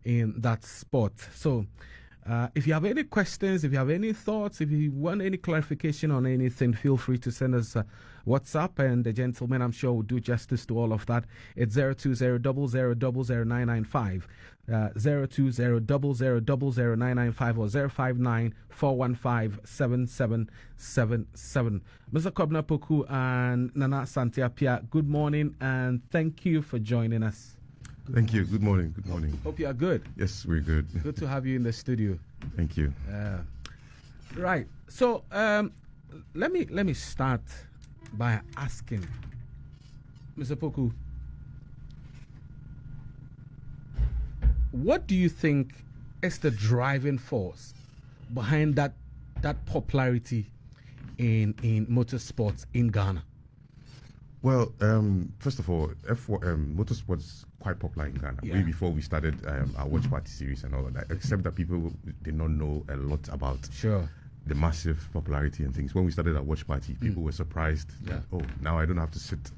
in that sport. So if you have any questions, if you have any thoughts, if you want any clarification on anything, feel free to send us WhatsApp, and the gentleman, I'm sure, will do justice to all of that. It's 02000000995, 02000000995, or 059-415-7777. Mr. Kwabena Poku and Nana Asante Appiah, good morning, and thank you for joining us. Thank you. Good morning. Good morning. Hope you are good. Yes, we're good. Good to have you in the studio. Thank you. Right. So let me start by asking, Mr. Poku, what do you think is the driving force behind that popularity in motorsports in Ghana? Well, first of all, motorsports is quite popular in Ghana. Yeah. Way before we started our watch party series and all of that, except that people did not know a lot about the massive popularity and things. When we started our watch party, people were surprised that, oh, now I don't have to sit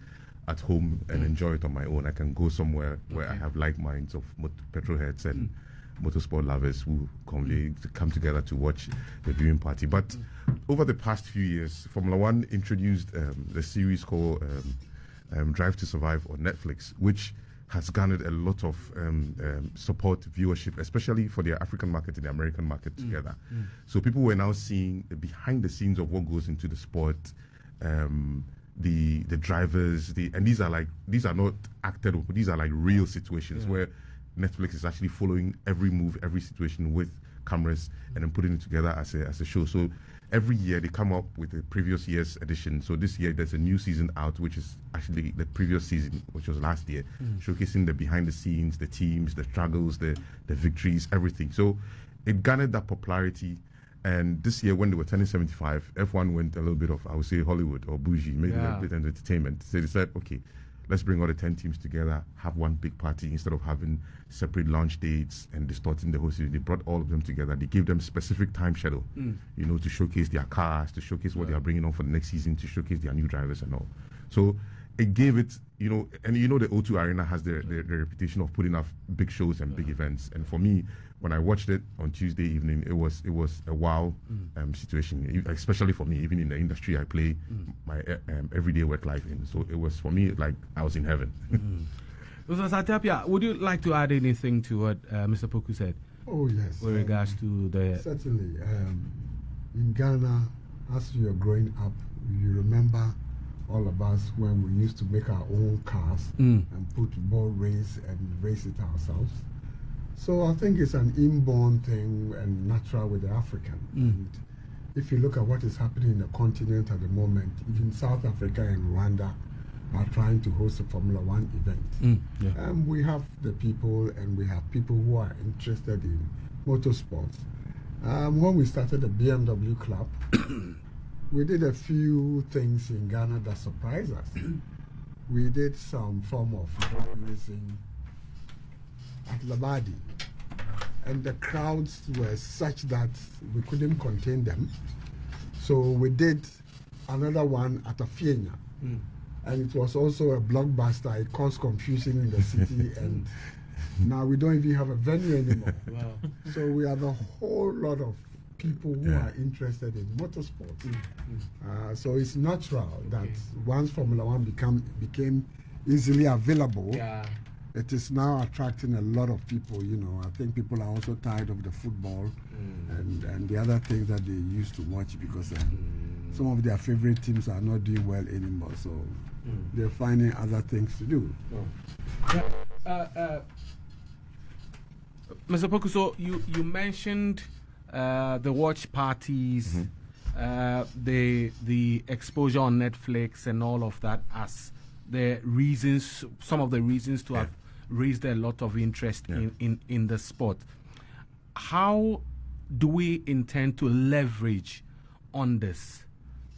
at home and enjoy it on my own. I can go somewhere where I have like minds of petrol heads and motorsport lovers who come together to watch the viewing party. But over the past few years, Formula One introduced the series called Drive to Survive on Netflix, which has garnered a lot of support, viewership, especially for the African market and the American market together. So people were now seeing the behind the scenes of what goes into the sport, the drivers, and these are not acted, but these are like real situations where Netflix is actually following every move, every situation with cameras, and then putting it together as a show. So every year they come up with the previous year's edition. So this year there's a new season out, which is actually the previous season, which was last year, showcasing the behind the scenes, the teams, the struggles, the victories, everything. So it garnered that popularity. And this year, when they were turning 75, F1 went a little bit of, I would say, Hollywood or bougie, maybe a bit of entertainment. So they said, okay, let's bring all the 10 teams together, have one big party instead of having separate launch dates and distorting the whole season. They brought all of them together. They gave them specific time schedule, to showcase their cars, to showcase what they are bringing on for the next season, to showcase their new drivers and all. So it gave it, and the O2 Arena has the reputation of putting off big shows and big events. And for me, when I watched it on Tuesday evening, it was a wow situation, especially for me, even in the industry I play my everyday work life in. So it was, for me, like I was in heaven. Mr. Asante Appiah, would you like to add anything to what Mr. Poku said? Oh, yes. With regards to the... Certainly. In Ghana, as you are growing up, you remember all of us when we used to make our own cars and put ball race and race it ourselves. So I think it's an inborn thing and natural with the African. And if you look at what is happening in the continent at the moment, even South Africa and Rwanda are trying to host a Formula One event. We have the people, and we have people who are interested in motorsports. When we started the BMW Club, we did a few things in Ghana that surprised us. We did some form of drag racing at Labadi, and the crowds were such that we couldn't contain them. So we did another one at Afienya, and it was also a blockbuster. It caused confusion in the city, and now we don't even have a venue anymore. So we have a whole lot of people who are interested in motorsports. So it's natural that once Formula One became easily available, it is now attracting a lot of people. I think people are also tired of the football and the other things that they used to watch, because some of their favorite teams are not doing well anymore. So they're finding other things to do. Mr. Poku, so you mentioned the watch parties, the exposure on Netflix and all of that as the reasons, some of the reasons to have raised a lot of interest in the sport. How do we intend to leverage on this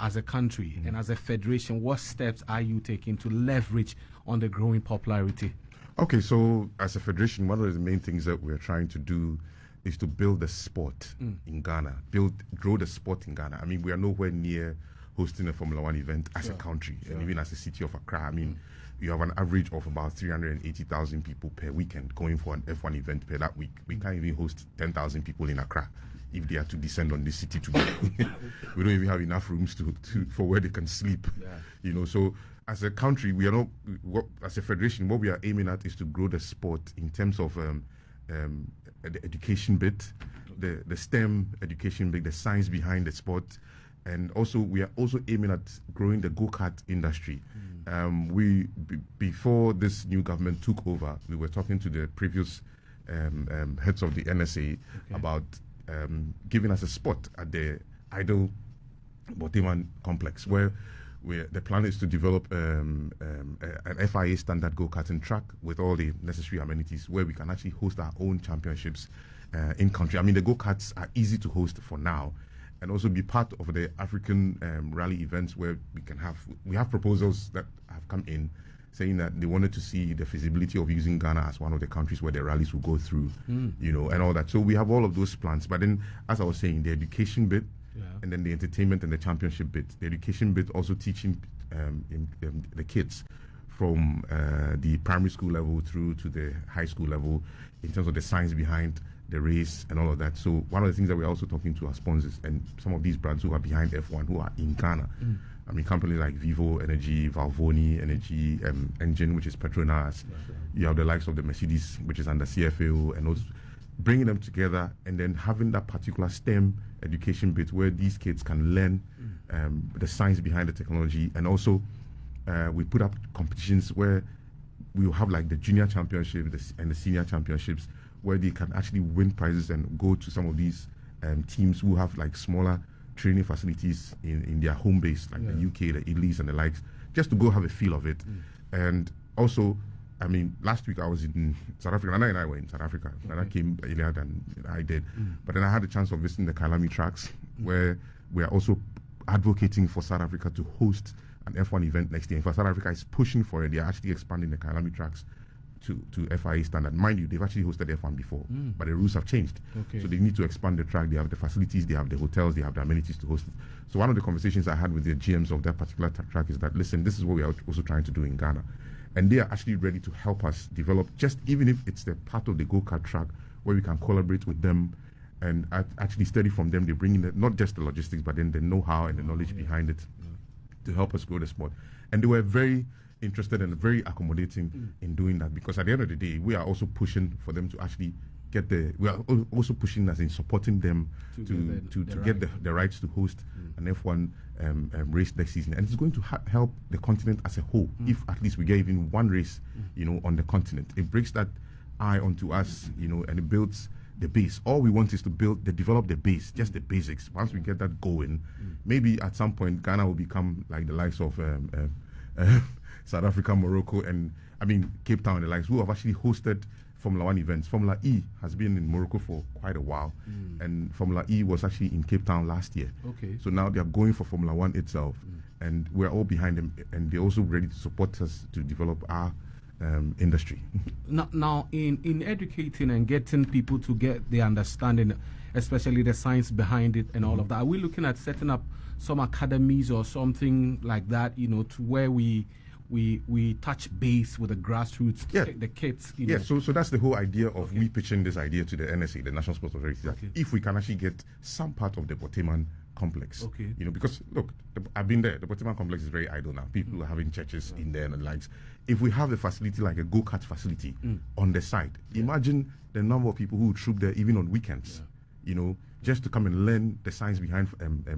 as a country and as a federation? What steps are you taking to leverage on the growing popularity? Okay, so as a federation, one of the main things that we're trying to do is to build the sport in Ghana, grow the sport in Ghana. I mean, we are nowhere near hosting a Formula One event as a country, and even as a city of Accra. I mean, you have an average of about 380,000 people per weekend going for an F1 event per that week. We can't even host 10,000 people in Accra if they are to descend on the city together. We don't even have enough rooms for where they can sleep. So as a country, we are not, as a federation, what we are aiming at is to grow the sport in terms of the education bit, the STEM education bit, the science behind the sport, and also we are also aiming at growing the go-kart industry. Before this new government took over, we were talking to the previous heads of the NSA about giving us a spot at the Idle Boteman complex, where the plan is to develop an FIA standard go-karting track with all the necessary amenities, where we can actually host our own championships in country. I mean, the go-karts are easy to host for now, and also be part of the African rally events, where we have proposals that have come in saying that they wanted to see the feasibility of using Ghana as one of the countries where the rallies will go through, and all that. So we have all of those plans. But then, as I was saying, the education bit, and then the entertainment and the championship bit. The education bit also teaching the kids from the primary school level through to the high school level in terms of the science behind the race and all of that. So one of the things that we're also talking to our sponsors and some of these brands who are behind F1 who are in Ghana. I mean, companies like Vivo Energy, Valvoni Energy, Engine, which is Petronas. You have the likes of the Mercedes, which is under CFAO, and also bringing them together and then having that particular STEM education bit where these kids can learn the science behind the technology. And also we put up competitions where we will have like the junior championship and the senior championships, where they can actually win prizes and go to some of these teams who have like smaller training facilities in their home base, like the UK, the Italy's and the likes, just to go have a feel of it. And also, I mean, last week I was in South Africa. Nana and I were in South Africa. Nana came earlier than I did. But then I had the chance of visiting the Kailami tracks, where we are also advocating for South Africa to host an F1 event next year. In fact, South Africa is pushing for it. They are actually expanding the Kailami tracks to FIA standard. Mind you, they've actually hosted F1 before, but the rules have changed. So they need to expand the track. They have the facilities, they have the hotels, they have the amenities to host it. So one of the conversations I had with the GMs of that particular track is that, listen, this is what we are also trying to do in Ghana. And they are actually ready to help us develop, just even if it's the part of the go-kart track where we can collaborate with them and actually study from them. They bring in not just the logistics, but then the know-how and the knowledge behind it to help us grow the sport. And they were very interested and very accommodating in doing that, because at the end of the day, we are also pushing for them to actually we are also pushing as in supporting them to get the rights to host an F1 race next season. And it's going to help the continent as a whole, if at least we get even one race, on the continent. It breaks that eye onto us, and it builds the base. All we want is to develop the base, just the basics. Once we get that going, maybe at some point Ghana will become like the likes of South Africa, Morocco, and I mean Cape Town, the likes, who have actually hosted Formula One events. Formula E has been in Morocco for quite a while, and Formula E was actually in Cape Town last year. So now they are going for Formula One itself, and we're all behind them, and they're also ready to support us to develop our industry. Now, in educating and getting people to get the understanding, especially the science behind it and all of that, are we looking at setting up some academies or something like that, to where we touch base with the grassroots, the kids? So that's the whole idea of we pitching this idea to the NSA, the National Sports Federation, that if we can actually get some part of the Boteman complex, because look, I've been there. The Boteman complex is very idle now. People are having churches in there and the likes. If we have a facility like a go-kart facility on the side, imagine the number of people who would troop there even on weekends, just to come and learn the science behind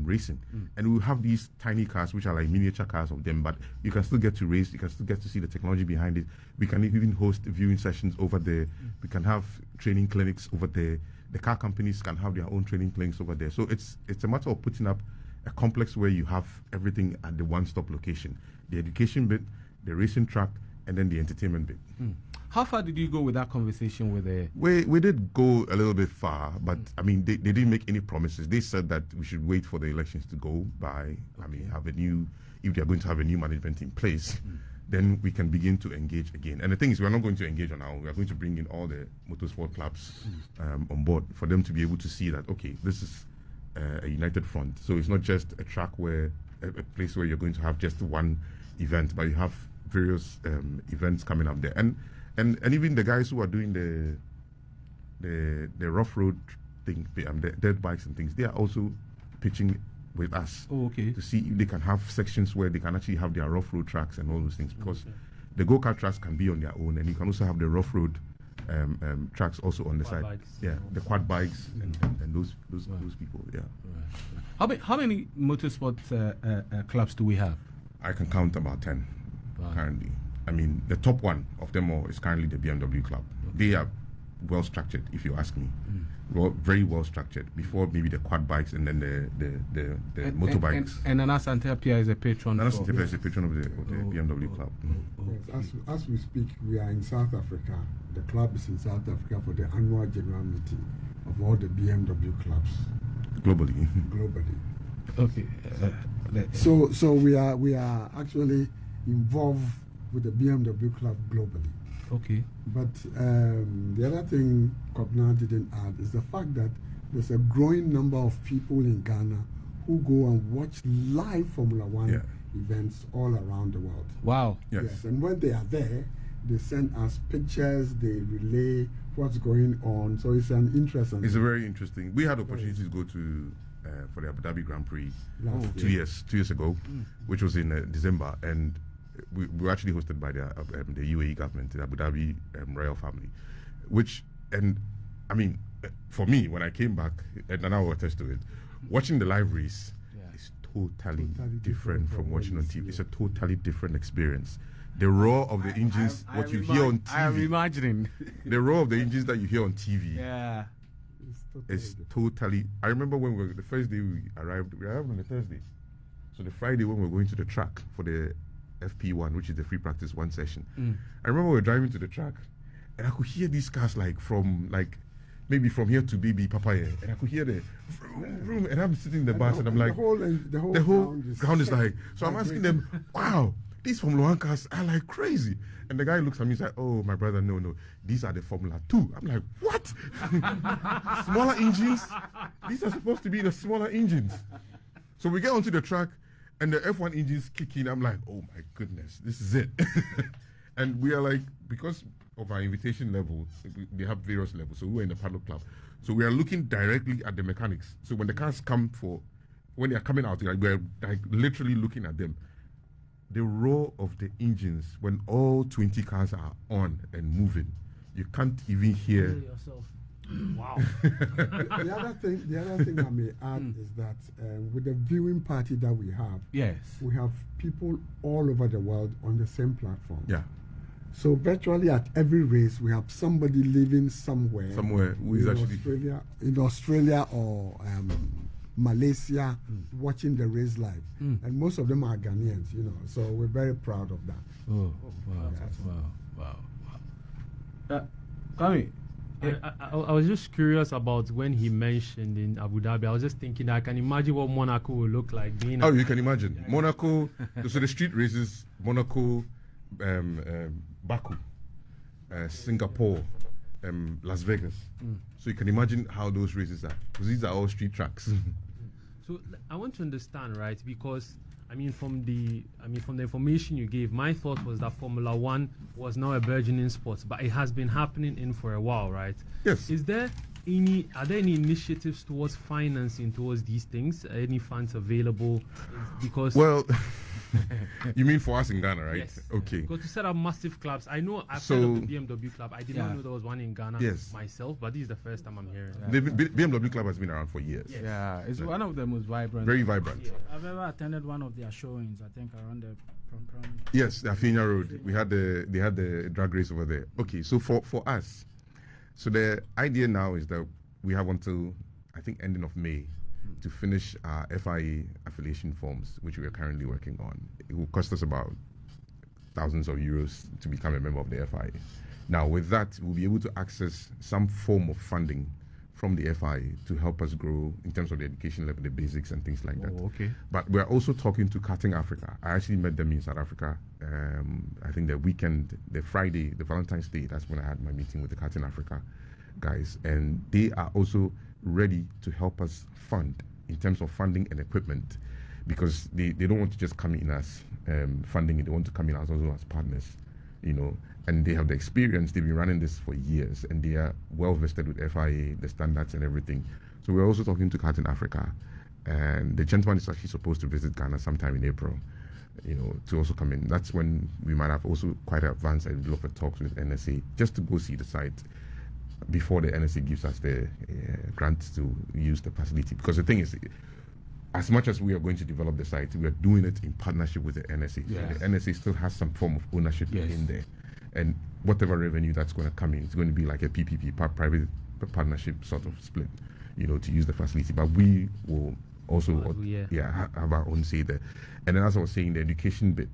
racing. And we have these tiny cars, which are like miniature cars of them, but you can still get to race, you can still get to see the technology behind it. We can even host viewing sessions over there. We can have training clinics over there. The car companies can have their own training clinics over there. So it's a matter of putting up a complex where you have everything at the one-stop location. The education bit, the racing track, and then the entertainment bit. How far did you go with that conversation with the... We did go a little bit far, but I mean, they didn't make any promises. They said that we should wait for the elections to go by. I mean, if they are going to have a new management in place, then we can begin to engage again. And the thing is, we're not going to engage on our own. We are going to bring in all the motorsport clubs on board for them to be able to see that, okay, this is a united front. So it's not just a track a place where you're going to have just one event, but you have various events coming up there, and even the guys who are doing the rough road thing, the dirt bikes and things, they are also pitching with us to see if they can have sections where they can actually have their rough road tracks and all those things, because the go-kart tracks can be on their own, and you can also have the rough road tracks also on the side. Bikes. Yeah, the quad bikes and those people. Yeah. Right. How many motorsport clubs do we have? I can count about 10 currently. I mean, the top one of them all is currently the BMW Club. They are well structured, if you ask me. Very well structured. Before maybe the quad bikes and then the motorbikes. And Asante Appiah is a patron. Asante Appiah is a patron of the BMW Club. Yes, as we speak, we are in South Africa. The club is in South Africa for the annual general meeting of all the BMW clubs globally. Okay. So we are actually involved with the BMW Club globally. Okay. But the other thing Kwabena didn't add is the fact that there's a growing number of people in Ghana who go and watch live Formula One events all around the world. Wow. Yes. And when they are there, they send us pictures, they relay what's going on. So it's an interesting. It's a very interesting. We had opportunity to go to for the Abu Dhabi Grand Prix 2 years ago, which was in December, and we were actually hosted by the UAE government, the Abu Dhabi royal family, and I mean, for me, when I came back, and I will attest to it, watching the live race is totally different from watching on TV. It's a totally different experience. The roar of the engines, what you hear on TV. I'm imagining. The roar of the engines that you hear on TV. Yeah. It's totally. I remember when the first day we arrived on a Thursday. So the Friday when we were going to the track for the FP1, which is the free practice one session. I remember we were driving to the track, and I could hear these cars maybe from here to Baby Papaya, and I could hear the vroom, vroom, and I'm sitting in the bus and I'm like, the whole ground is like. So I'm asking them, wow, these Formula 1 cars are like crazy. And the guy looks at me and says, oh, my brother, no, these are the Formula 2. I'm like, what? Smaller engines? These are supposed to be the smaller engines. So we get onto the track, and the F1 engines kick in. I'm like, oh my goodness, this is it. And we are like, because of our invitation level, they have various levels. So we were in the paddock club. So we are looking directly at the mechanics. So when the cars when they are coming out, we're like literally looking at them. The roar of the engines when all 20 cars are on and moving, you can't even hear yourself. Wow. The other thing I may add is that with the viewing party that we have, we have people all over the world on the same platform. Yeah. So virtually at every race, we have somebody living somewhere who is actually in Australia or Malaysia watching the race live, and most of them are Ghanaians, so we're very proud of that. Wow. Kami, I was just curious about when he mentioned in Abu Dhabi. I was just thinking, I can imagine what Monaco will look like being. You can imagine Monaco. So the street races, Monaco, Baku, Singapore, Las Vegas. So you can imagine how those races are, because these are all street tracks. So I want to understand, right? Because from the information you gave, my thought was that Formula One was now a burgeoning sport, but it has been happening for a while, right? Yes. Are there any initiatives towards financing towards these things? Any funds available? Because you mean for us in Ghana, right? Yes. Okay. Because to set up massive clubs, I know I've heard of the BMW Club. I did not know there was one in Ghana myself, but this is the first time I'm hearing. The BMW Club has been around for years. Yes. Yeah, it's one of the most vibrant. Very vibrant. Yeah. I've ever attended one of their showings, I think around the Yes, the Afinia Road. They had the drag race over there. Okay, so for us, so the idea now is that we have until I think ending of May to finish our FIA affiliation forms, which we are currently working on. It will cost us about thousands of euros to become a member of the FIA. Now, with that, we'll be able to access some form of funding from the FIA to help us grow in terms of the education level, the basics and things like that. Okay. But we're also talking to Karting Africa. I actually met them in South Africa. I think the Friday, the Valentine's Day, that's when I had my meeting with the Karting Africa guys. And they are also ready to help us fund in terms of funding and equipment. because they don't want to just come in as funding it. They want to come in as also as partners, and they have the experience. They've been running this for years, and they are well vested with FIA, the standards and everything. So we're also talking to Karting Africa, and the gentleman is actually supposed to visit Ghana sometime in April, to also come in. That's when we might have also quite advanced a developer talks with NSA just to go see the site before the NSA gives us the grant to use the facility. Because the thing is, as much as we are going to develop the site, we are doing it in partnership with the NSA. Yeah. So the NSA still has some form of ownership in there. And whatever revenue that's going to come in, it's going to be like a PPP, private partnership sort of split, to use the facility. But we will also have our own say there. And then as I was saying, the education bit,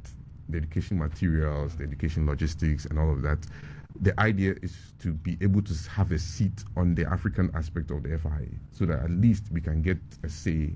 the education materials, the education logistics and all of that, the idea is to be able to have a seat on the African aspect of the FIA so that at least we can get a say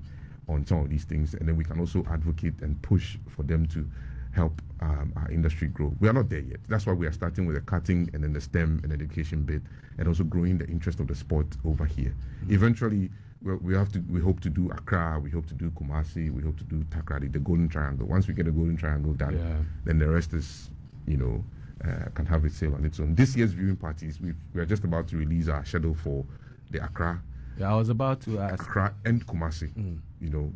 on some of these things, and then we can also advocate and push for them to help our industry grow. We are not there yet. That's why we are starting with the karting and then the STEM and education bit, and also growing the interest of the sport over here. Eventually, we hope to do Accra, we hope to do Kumasi, we hope to do Takrady, the Golden Triangle. Once we get the Golden Triangle done, then the rest is, can have its sail on its own. This year's viewing parties, we are just about to release our schedule for the Accra. Yeah, I was about to ask. Accra and Kumasi.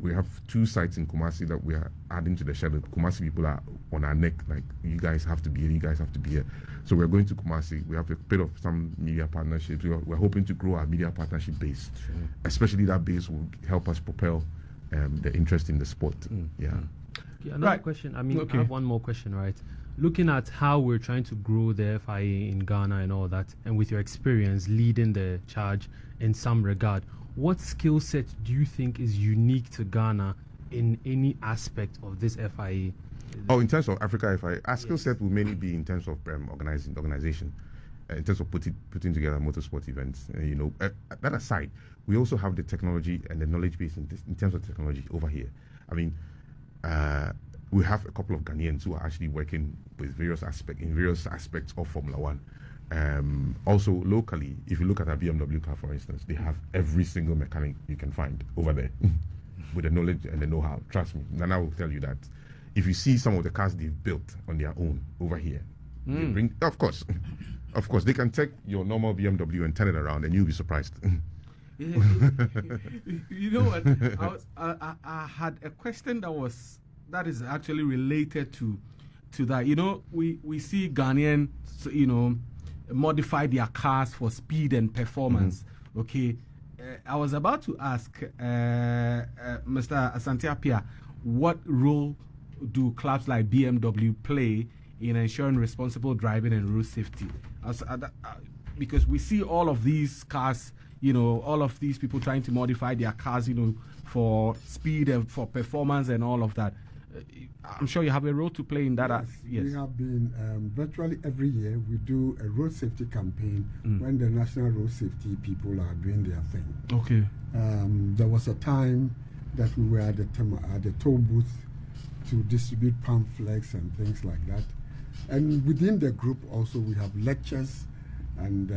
We have 2 sites in Kumasi that we are adding to the schedule. Kumasi people are on our neck, like, you guys have to be here, you guys have to be here. So we're going to Kumasi. We have a bit of some media partnerships. We're hoping to grow our media partnership base. Especially that base will help us propel the interest in the sport. Okay, another question. I have one more question, right? Looking at how we're trying to grow the FIA in Ghana and all that, and with your experience leading the charge in some regard, what skill set do you think is unique to Ghana in any aspect of this FIA? Oh, in terms of Africa FIA, our skill set will mainly be in terms of organization, in terms of putting together motorsport events. That aside, we also have the technology and the knowledge base in terms of technology over here. We have a couple of Ghanaians who are actually working with various aspects of Formula One. Also locally, if you look at our BMW Club, for instance, they have every single mechanic you can find over there with the knowledge and the know-how. Trust me, Nana will tell you that. If you see some of the cars they've built on their own over here, they bring, of course, they can take your normal BMW and turn it around, and you'll be surprised. You know what? I had a question that is actually related to that. We see Ghanaians, modify their cars for speed and performance. Okay, I was about to ask Mr. Asante Appiah, what role do clubs like BMW play in ensuring responsible driving and road safety? Because we see all of these cars, all of these people trying to modify their cars, for speed and for performance and all of that. I'm sure you have a role to play in that. Yes. We have been virtually every year we do a road safety campaign when the national road safety people are doing their thing. Okay. There was a time that we were at the toll booth to distribute pamphlets and things like that. And within the group also we have lectures and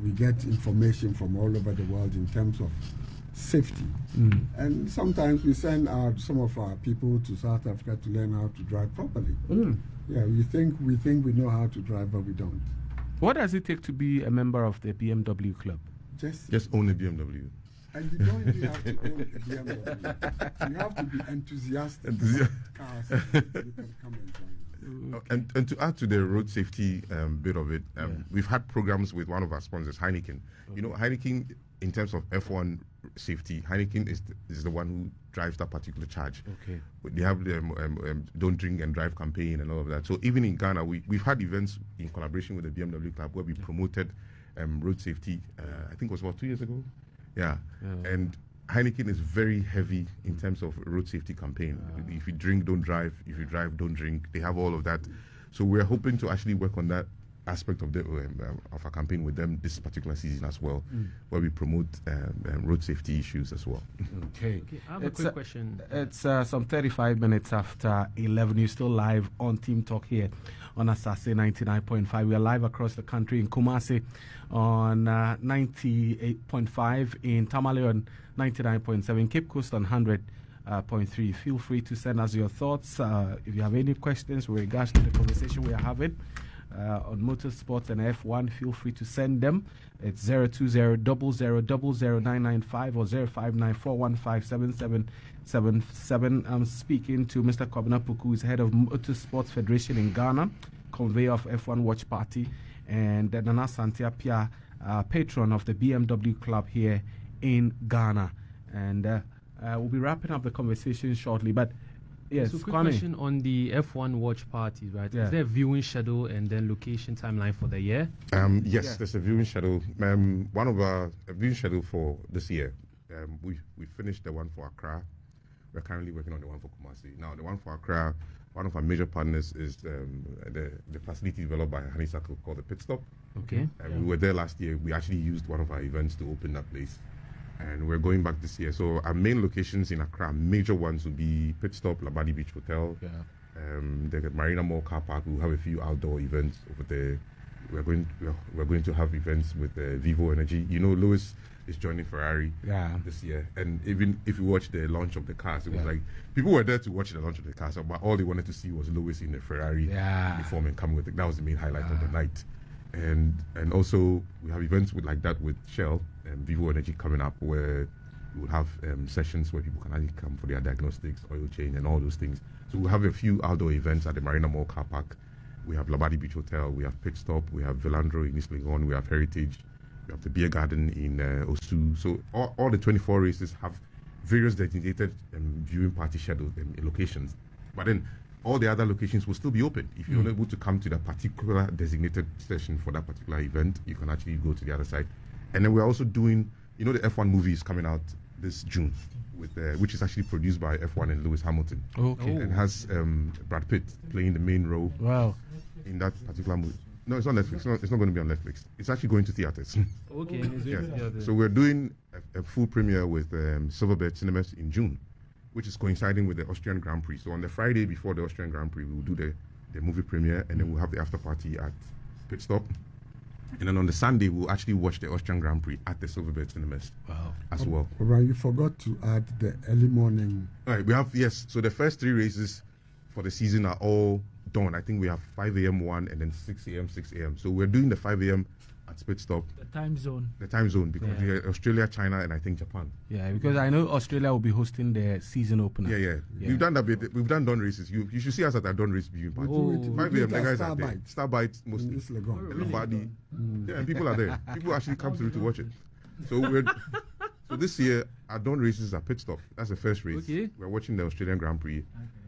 we get information from all over the world in terms of safety. And sometimes we send out some of our people to South Africa to learn how to drive properly. Yeah, we think we know how to drive, but we don't. What does it take to be a member of the BMW Club? Just own a BMW. And you don't even have to own a BMW. You have to be enthusiastic about cars. You can come and join. And to add to the road safety bit of it, we've had programs with one of our sponsors, Heineken. Heineken, in terms of F1 safety, Heineken is the one who drives that particular charge. Okay. They have the Don't Drink and Drive campaign and all of that. So even in Ghana, we've had events in collaboration with the BMW Club where we promoted road safety. I think it was about 2 years ago. Yeah. And Heineken is very heavy in terms of road safety campaign. If you drink, don't drive. If you drive, don't drink. They have all of that. So we're hoping to actually work on that aspect of our campaign with them this particular season as well, where we promote road safety issues as well. Okay, I have a quick question. It's some 35 minutes after 11. You're still live on Team Talk here on Asaase 99.5. We are live across the country in Kumasi on 98.5, in Tamale on 99.7, Cape Coast on 100, 107.3. Feel free to send us your thoughts. If you have any questions with regards to the conversation we are having on motorsports and F1, feel free to send them. It's 020-0000-995 or 059-415-7777. I'm speaking to Mr. Kwabena Poku, who is head of Motorsports Federation in Ghana, conveyor of F1 Watch Party, and then Asante Appiah, patron of the BMW Club here in Ghana. And we'll be wrapping up the conversation shortly, but yes, so quick question on the F1 watch parties, right? Yeah. Is there a viewing schedule and then location timeline for the year? Yes, there's a viewing schedule. One of our viewing schedule for this year, we finished the one for Accra. We're currently working on the one for Kumasi. Now, the one for Accra, one of our major partners is the facility developed by Honeysuckle called the Pit Stop. Okay. We were there last year. We actually used one of our events to open that place. And we're going back this year. So our main locations in Accra, major ones will be Pit Stop, Labadi Beach Hotel, the Marina Mall car park. We'll have a few outdoor events over there. We're going to have events with Vivo Energy. You know, Lewis is joining Ferrari this year. And even if you watch the launch of the cars, it was like people were there to watch the launch of the cars, but all they wanted to see was Lewis in the Ferrari uniform and coming with it. That was the main highlight of the night. And also we have events like that with Shell and Vivo Energy coming up, where we will have sessions where people can actually come for their diagnostics, oil change, and all those things. So we'll have a few outdoor events at the Marina Mall car park. We have Labadi Beach Hotel, we have Pit Stop, we have Villandro in East Legon, we have Heritage, we have the Beer Garden in Osu. So all the 24 races have various designated viewing party schedules and locations. But then all the other locations will still be open. If you're unable to come to that particular designated session for that particular event, you can actually go to the other side. And then we're also doing, the F1 movie is coming out this June, which is actually produced by F1 and Lewis Hamilton. Okay. And has Brad Pitt playing the main role in that particular movie. No, it's on Netflix. It's not going to be on Netflix. It's actually going to theaters. Okay. So we're doing a full premiere with Silverbird Cinemas in June, which is coinciding with the Austrian Grand Prix. So on the Friday before the Austrian Grand Prix, we will do the movie premiere, and then we'll have the after party at Pit Stop. And then on the Sunday, we'll actually watch the Austrian Grand Prix at the Silverbird Cinemas as well. Right, you forgot to add the early morning. All right, we have, so the first 3 races for the season are all done. I think we have 5 a.m. one and then 6 a.m., 6 a.m. So we're doing the 5 a.m. at Pit Stop. The time zone. Because we have Australia, China, and I think Japan. Yeah, because I know Australia will be hosting the season opener. Yeah. We've done that bit. We've done races. You should see us at our done race viewing party. 5 a.m. The guys are there. Starbites mostly. Everybody. Yeah, and people are there. People actually come through to watch it. So so this year our done races are Pit Stop. That's the first race. Okay. We're watching the Australian Grand Prix.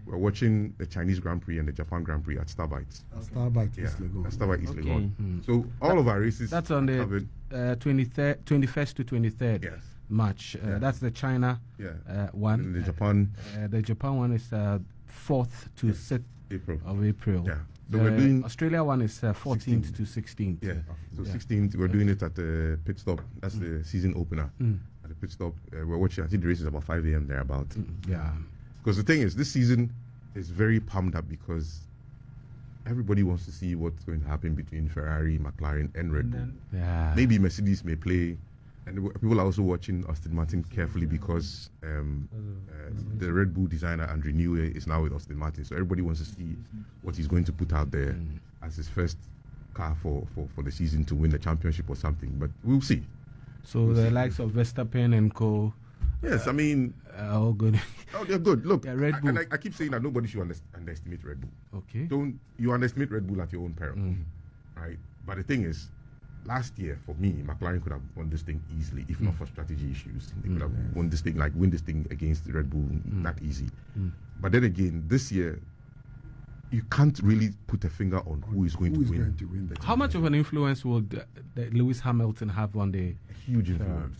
We're watching the Chinese Grand Prix and the Japan Grand Prix at Starbites. Starbites East Legon. Starbites East Legon. So all of our races. That's on the 21st to 23rd March. That's the China one. And the Japan. The Japan one is 4th to 6th of April. Yeah. So we're doing Australia one is 14th to 16th. Yeah. So 16th we're doing it at the Pit Stop. That's the season opener. At the Pit Stop, we're watching. I think the race is about 5 a.m. thereabout. Because the thing is, this season is very pumped up because everybody wants to see what's going to happen between Ferrari, McLaren, and Red Bull. Maybe Mercedes may play, and people are also watching Aston Martin carefully because the Red Bull designer Andrew Newey is now with Aston Martin. So everybody wants to see what he's going to put out there as his first car for the season to win the championship or something. But we'll see. So the likes of Verstappen and co. Yes, I mean, all good. Oh, they're good. Look, Red Bull. I keep saying that nobody should underestimate Red Bull. Okay. Don't you underestimate Red Bull at your own peril, right? But the thing is, last year for me, McLaren could have won this thing easily if not for strategy issues. They could have won this thing, win this thing against the Red Bull, that easy. But then again, this year, you can't really put a finger on who is going to win. How much of an influence will Lewis Hamilton have on the? A huge influence.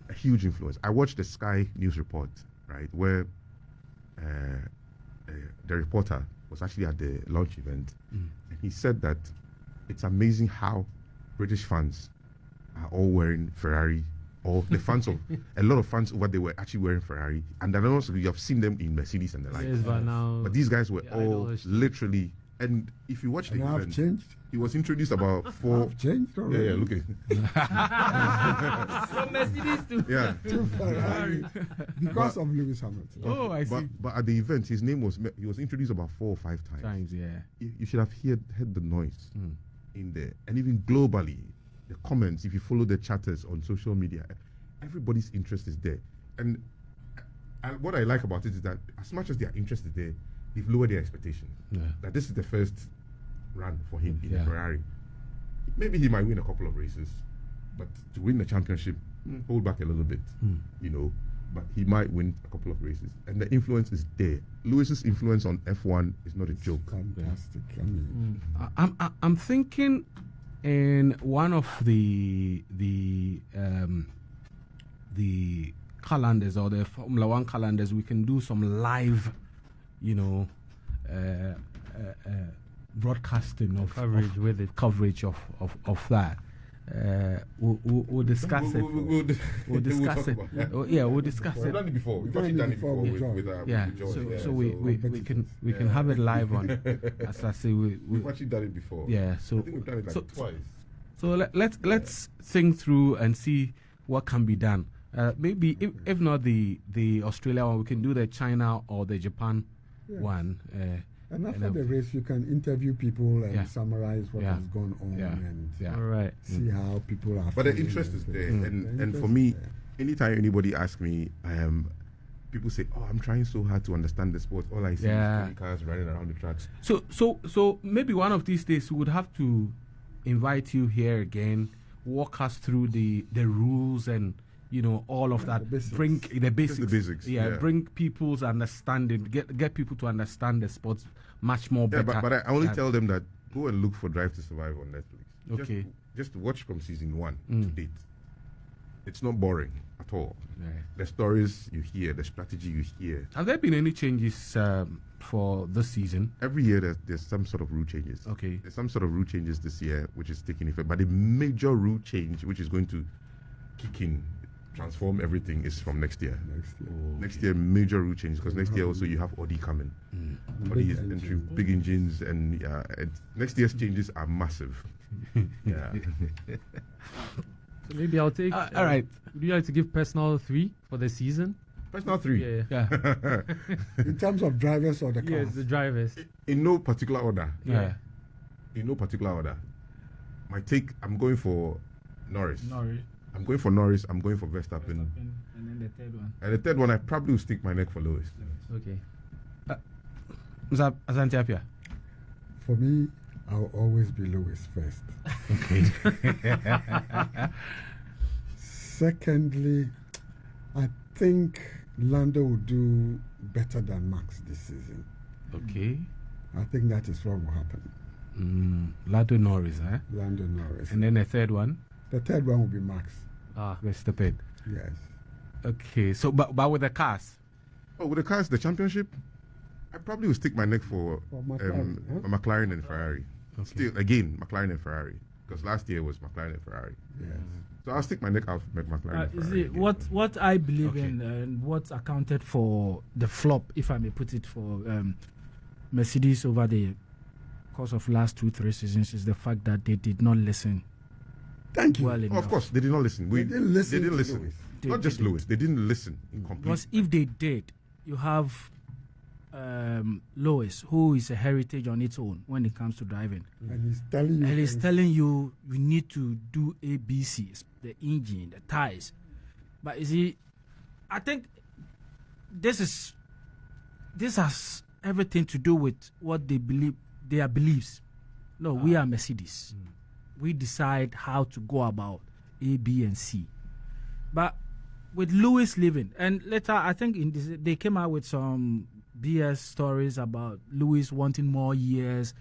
A huge influence. I watched the Sky News report, right, where the reporter was actually at the launch event, and he said that it's amazing how British fans are all wearing Ferrari, or the fans of a lot of fans over there were actually wearing Ferrari, and then also you have seen them in Mercedes and the like. Yes, but these guys were all literally, And if you watch the And I've event, changed. he was introduced about 4. I've changed already. Yeah, look at From Mercedes to yeah. To Ferrari because of Lewis Hamilton. Oh, I see. But at the event, his name was introduced about 4 or 5 times. Yeah. You should have heard the noise in there, and even globally, the comments. If you follow the chatters on social media, everybody's interest is there. And what I like about it is that as much as their interest is there, they've lowered their expectations. Yeah. That this is the first run for him in Yeah. a Ferrari. Maybe he might win a couple of races, but to win the championship, hold back a little bit, you know. But he might win a couple of races, and the influence is there. Lewis's influence on F1 is not a joke. Fantastic. I mean, I'm thinking in one of the calendars or the Formula One calendars, we can do some live, you know, broadcasting of Coverage with it. coverage of that. We'll discuss it. We'll discuss it. talk about that. Oh, yeah, we'll discuss We've it. done it before. We've done actually it done it before before with John. with Yeah, George. so we can have it live on Asaase. We've actually done it before. Yeah, so I think we've done it like twice. So let's think through and see what can be done. Maybe if not the Australia one, we can do the China or the Japan one. and after the race, you can interview people and summarize what Yeah. has gone on and Yeah. All right. see how people are. But the feeling interest is there, The and interest for is me, there. anytime anybody asks me, people say, "Oh, I'm trying so hard to understand the sport. All I see Yeah. is 20 cars running around the tracks." So maybe one of these days we would have to invite you here again, walk us through the rules and all of that. the basics. Bring the basics. Just the basics, Yeah, yeah. bring people's understanding. Get people to understand the sports much more Yeah, better. but I only than- tell them that go and look for Drive to Survive on Netflix. Okay. Just watch from season 1 to date. It's not boring at all. Yeah. The stories you hear, the strategy you hear. Have there been any changes for this season? Every year there's some sort of rule changes. Okay. There's some sort of rule changes this year which is taking effect. But the major rule change which is going to kick in, transform everything, is from next year. Next year, major rule changes, because next year also you have Audi coming. Audi is entering big engines, and next year's changes are massive. Yeah. So maybe I'll take. All right. Would you like to give personal 3 for the season? Personal 3. Yeah. Yeah. In terms of drivers or the cars? Yes, the drivers. In no particular order. Yeah. In no particular order. My take, I'm going for Norris. Norris. I'm going for Norris. I'm going for Verstappen. And then the third one. And the third one, I probably will stick my neck for Lewis. Okay. Mr. Asante Appiah. For me, I'll always be Lewis first. Okay. Secondly, I think Lando will do better than Max this season. Okay. I think that is what will happen. Lando Norris, huh? Lando Norris. And then the third one, The third one will be Max. Verstappen. Yes. Okay. So, but with the cars. Oh, with the cars, the championship, I probably will stick my neck for McLaren, huh? McLaren and Ferrari. Okay. Still, again, McLaren and Ferrari. Because last year was McLaren and Ferrari. Yes. So I'll stick my neck out for McLaren and You Ferrari. see, what I believe Okay. in and what accounted for the flop, if I may put it, for Mercedes over the course of last 2-3 seasons is the fact that they did not listen Thank you. well Oh, enough. of course, they did not listen. They didn't listen They didn't to listen. Lewis. Not just Lewis. They didn't listen in complete. Because if they did, you have Lewis, who is a heritage on its own when it comes to driving. And he's telling you. And he's things. telling you need to do ABCs, the engine, the tires. But you see, I think this has everything to do with what they believe, their beliefs. No, we are Mercedes. We decide how to go about A, B, and C. But with Lewis leaving, and later I think they came out with some BS stories about Lewis wanting more years,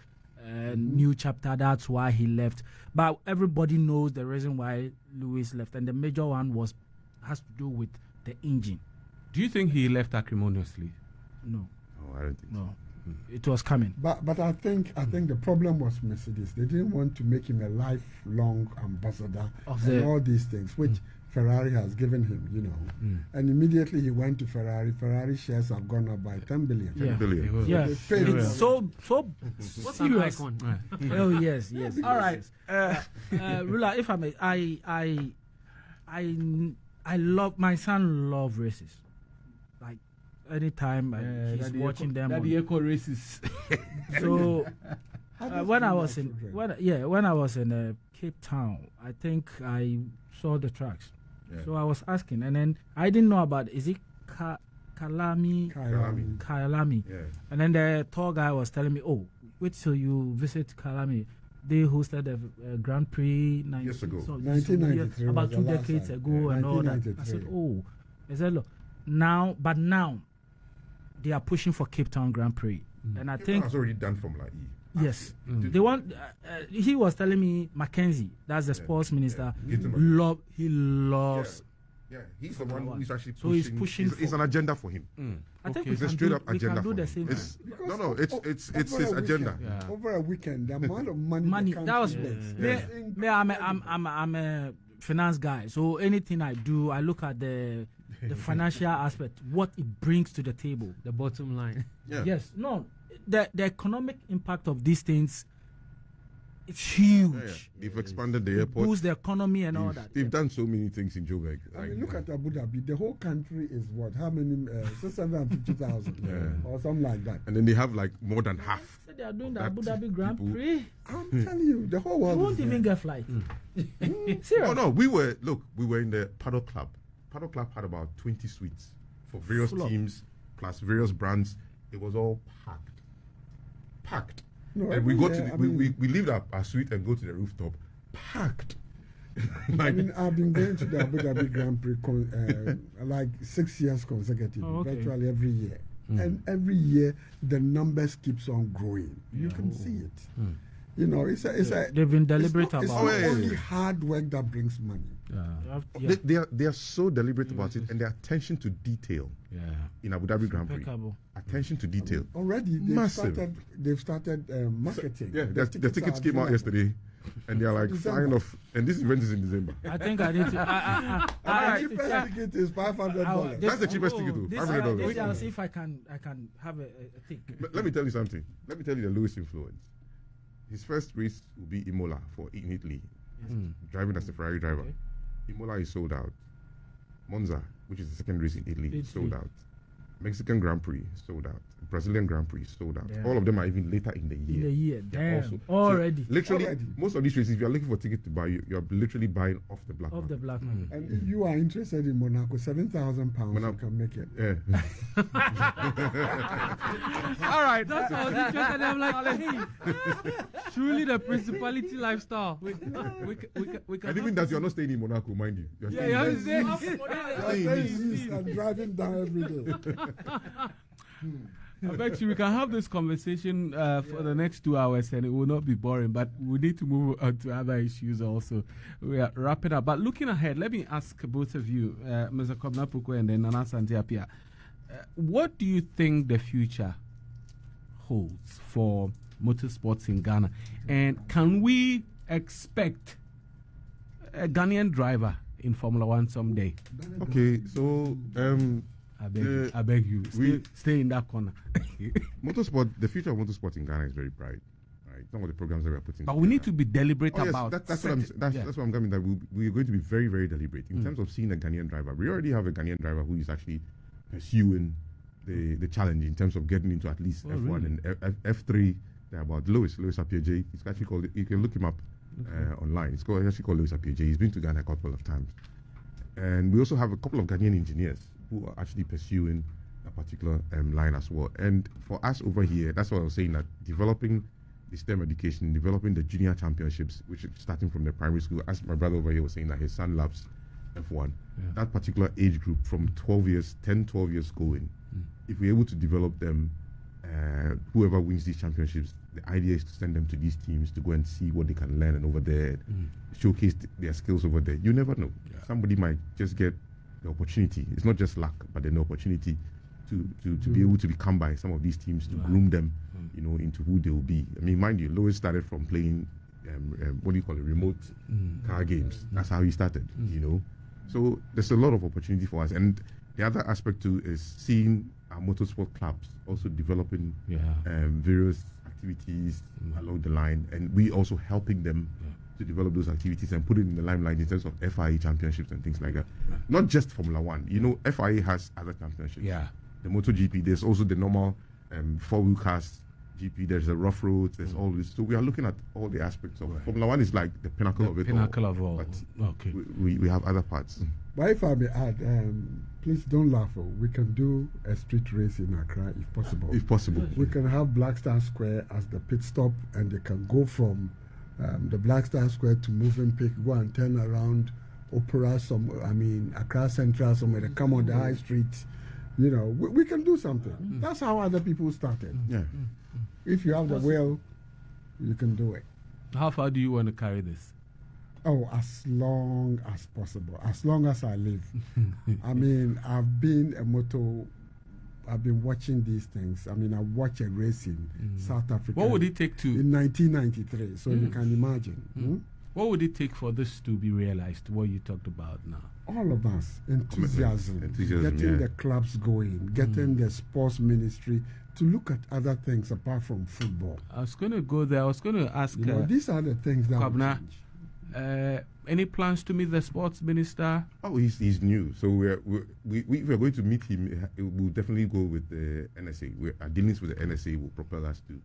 new chapter. That's why he left. But everybody knows the reason why Lewis left, and the major one has to do with the engine. Do you think he left acrimoniously? No, Oh, I don't think so. no, it was coming. But I think the problem was Mercedes. They didn't want to make him a lifelong ambassador Of and the- all these things, which Ferrari has given him, you know. And immediately he went to Ferrari. Ferrari shares have gone up by 10 billion. 10 billion. Yeah, They paid him. it's so What's an serious. icon? Oh yes. All right, Rula, if I may, I love, my son love races. Like anytime he's watching them. That the Ekow races. So when I was in Cape Town, I think I saw the tracks. Yeah. So I was asking, and then I didn't know about, is it Kyalami? Yeah. And then the tour guy was telling me, oh, wait till you visit Kyalami. They hosted a Grand Prix Years ago. 1993 about was 2 the last decades time. ago, Yeah, and all that. I 1993. said, oh, I said, look, now they are pushing for Cape Town Grand Prix, and I Cape think Town has already done Formula E. yes, they want. He was telling me Mackenzie, that's the sports minister. Yeah. He loves. Yeah, he's the one who's actually So pushing. he's pushing It's for- an agenda for him. I think Okay. we It's a can straight do, up we agenda can do for the him. same. It's, Because no, it's over his a agenda. weekend, Yeah. Over a weekend, the amount of money, Money. the That was country me. makes. Me, I'm a finance guy, so anything I do, I look at the financial aspect, what it brings to the table. The bottom line. Yeah. Yes, no, the economic impact of these things, it's huge. Yeah. They've expanded the It airport. boosts the economy and all that. They've done so many things in Joburg. I mean, look at Abu Dhabi. The whole country is what? How many? 650,000 or something like that. and then they have like more than half. So they are doing the That Abu Dhabi Grand people- Prix. I'm telling you, the whole You world. won't is even there. get flight. Serious. Oh no, we were in the Paddle Club. Paddle Club had about 20 suites for various Full up. teams plus various brands. It was all packed. No, And we every go to year, the, I we, mean- we leave our suite and go to the rooftop, packed. I Like, mean, I've been going to the Abu Dhabi Grand Prix like 6 years consecutively, Oh, okay. virtually every year. And every year, the numbers keeps on growing. You can see it. You know, it's a. They've been deliberate it's not, about It's it. not Oh, yeah, only yeah. hard work that brings money. Yeah. they are so deliberate about it, and their attention to detail in Abu Dhabi Grand Prix. Impeccable. Attention to detail. Already, Massive. they've started marketing. Yeah, the tickets are came out available. yesterday, and they are like December. flying off. And this event is in December. I think I need to. And I the need to cheapest check. ticket is $500. This- That's the cheapest ticket, though. This $500. I'll see if I can have a thing. Let me tell you something. Let me tell you the Lewis influence. His first race will be Imola in Italy, driving as a Ferrari driver. Okay. Imola is sold out. Monza, which is the second race in Italy, is sold Italy. out. Mexican Grand Prix sold out. Brazilian Grand Prix sold out. Damn. All of them are even later in the year. In a year, They're damn, so already literally, Already. most of these races, if you're looking for tickets to buy, you're literally buying off the black of the market. black market. And if you are interested in Monaco, £7,000, you Monaco. can make it. Yeah. All right, that's how I was interested. I'm like, hey, truly the principality lifestyle. We can And even that, you're not staying in Monaco, mind you. You're staying you have in to say- You are staying east and driving down every day. I bet you we can have this conversation for the next 2 hours and it will not be boring, but we need to move on to other issues also. We are wrapping up. But looking ahead, let me ask both of you, Mr. Kwabena Poku and then Asante Appiah, what do you think the future holds for motorsports in Ghana? And can we expect a Ghanaian driver in Formula One someday? Okay, so I beg you, stay in that corner. motorsport, the future of motorsport in Ghana is very bright. Right, some of the programs that we are putting. But we need to be deliberate Oh, yes, about that's what I'm. That's what I'm coming. That we're going to be very, very deliberate in terms of seeing a Ghanaian driver. We already have a Ghanaian driver who is actually pursuing the challenge in terms of getting into at least F1 and F3. They're about Lewis Appiah. He's actually called. You can look him up online. It's actually called Lewis Appiah. He's been to Ghana a couple of times, and we also have a couple of Ghanaian engineers who are actually pursuing a particular line as well. And for us over here, that's what I was saying, that developing the STEM education, developing the junior championships, which is starting from the primary school, as my brother over here was saying that his son loves F1, that particular age group from 12 years going, if we're able to develop them, whoever wins these championships, the idea is to send them to these teams to go and see what they can learn and over there, showcase their skills over there. You never know. Somebody might just get the opportunity. It's not just luck, but an opportunity to be able to become by some of these teams, to groom them, into who they will be. I mean, mind you, Lois started from playing, what do you call it, remote car games. That's how he started, So there's a lot of opportunity for us. And the other aspect too is seeing our motorsport clubs also developing various activities along the line, and we also helping them to develop those activities and put it in the limelight in terms of FIA championships and things like that. Not just Formula One. You know, FIA has other championships. Yeah. The MotoGP, there's also the normal four-wheel cars GP, there's the rough roads, there's all this. So we are looking at all the aspects of Formula One is like the pinnacle of it all. Pinnacle of all. But okay. we have other parts. But if I may add, please don't laugh. We can do a street race in Accra if possible. If possible. We can have Black Star Square as the pit stop, and they can go from the Black Star Square to Moving Peak, go and turn around Accra Central somewhere. They come on the high street. You know, we can do something. That's how other people started. Yeah. If you have the will, you can do it. How far do you want to carry this? Oh, as long as possible, as long as I live. I mean, I've been watching these things. I mean, I watched a race in South Africa. What would it take to... In 1993, so you can imagine. What would it take for this to be realized, what you talked about now? All of us, enthusiasm getting the clubs going, getting the sports ministry to look at other things apart from football. I was going to go there. I was going to ask... these are the things that Kwabena, any plans to meet the sports minister? Oh, he's new. So we're going to meet him. We'll definitely go with the NSA. Our dealings with the NSA will propel us to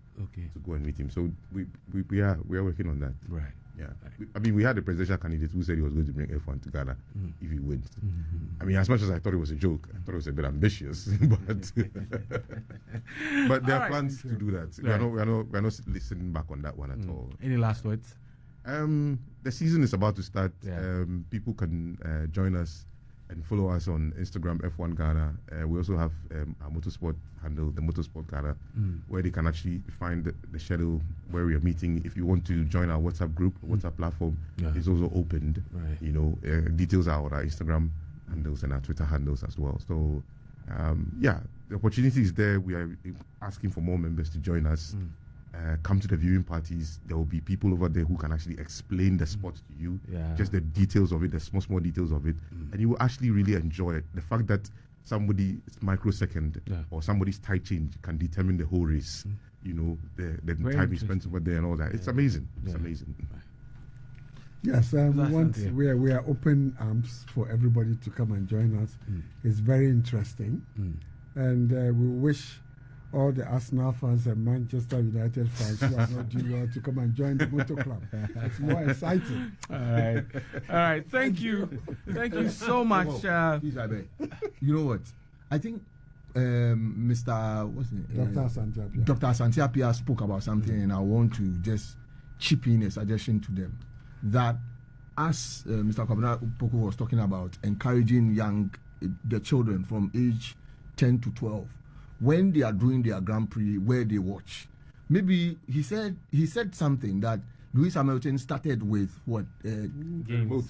go and meet him. So we are working on that. Right. Yeah. We had a presidential candidate who said he was going to bring F1 to Ghana if he wins. I mean, as much as I thought it was a joke, I thought it was a bit ambitious, but there are plans to do that. Right. We're not listening back on that one at all. Any last words? The season is about to start. People can join us and follow us on Instagram, F1 Ghana. We also have our motorsport handle, the Motorsport Ghana, where they can actually find the schedule where we are meeting. If you want to join our WhatsApp group, WhatsApp platform is also opened. Right. You know, details are on our Instagram handles and our Twitter handles as well. So, the opportunity is there. We are asking for more members to join us. Come to the viewing parties. There will be people over there who can actually explain the sport to you, just the details of it, the small details of it, and you will actually really enjoy it. The fact that somebody's microsecond or somebody's tight change can determine the whole race, you know, the time you spent over there and all that. It's amazing. It's amazing. Yes, we are open arms for everybody to come and join us. It's very interesting, and we wish all the Arsenal fans and Manchester United fans who are not doing well to come and join the Motor Club. It's more exciting. All right. Thank you so much. You know what? I think Mr. What's his name? Dr. Asante Appiah spoke about something, and I want to just chip in a suggestion to them that as Mr. Kwabena Poku was talking about encouraging the children from age 10 to 12. When they are doing their Grand Prix, where they watch, maybe he said something that Lewis Hamilton started with remote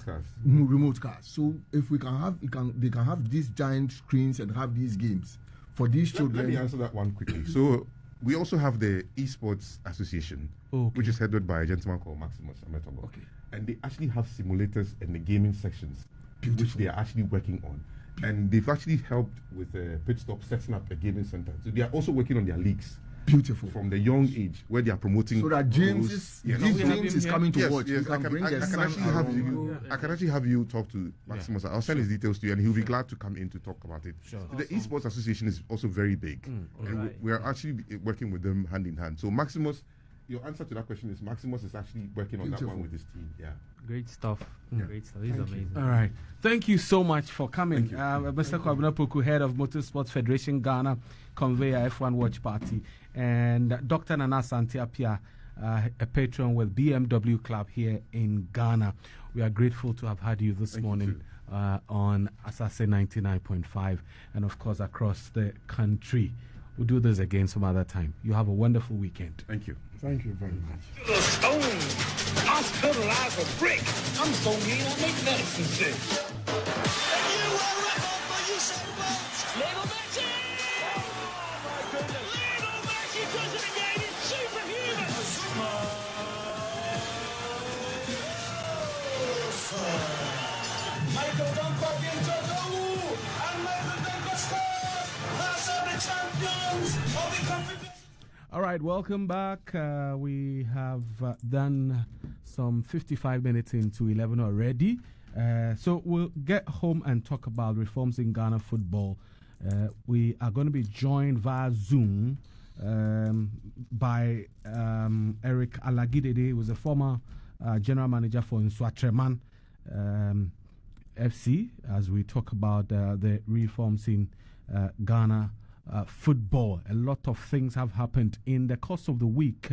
cars. So if we can have, they can have these giant screens and have these games for these children. Let me answer that one quickly. So we also have the Esports Association, which is headed by a gentleman called Maximus Ametogo. And they actually have simulators in the gaming sections, which they are actually working on. And they've actually helped with Pit Stop setting up a gaming center. So they are also working on their leagues. Beautiful. From the young age, where they are promoting. So that James is coming to watch. Yes, I can actually have you talk to Maximus. I'll send his details to you, and he'll be glad to come in to talk about it. Sure. The Esports Association is also very big, and we are actually working with them hand in hand. So Maximus, your answer to that question is Maximus is actually working on that one with his team. Yeah. Great stuff. Great stuff. He's amazing. All right. Thank you so much for coming. Mr. Kwabena Poku, head of Motorsport Federation Ghana, conveyor F1 Watch Party, and Dr. Asante Appiah, a patron with BMW Club here in Ghana. We are grateful to have had you this morning on Asaase 99.5 and, of course, across the country. We'll do this again some other time. You have a wonderful weekend. Thank you. Thank you very much. A stone. I fertilize a brick. I'm so mean I make medicine sick. You were right for you so much. Little Messi! Oh my goodness. Little Messi does it again. It's superhuman. Michael Dunbar. right, welcome back. We have done some 55 minutes into 11 already. So we'll get home and talk about reforms in Ghana football. We are going to be joined via Zoom by Eric Aligedede, who is a former general manager for Xtra FC, as we talk about the reforms in Ghana football. A lot of things have happened in the course of the week.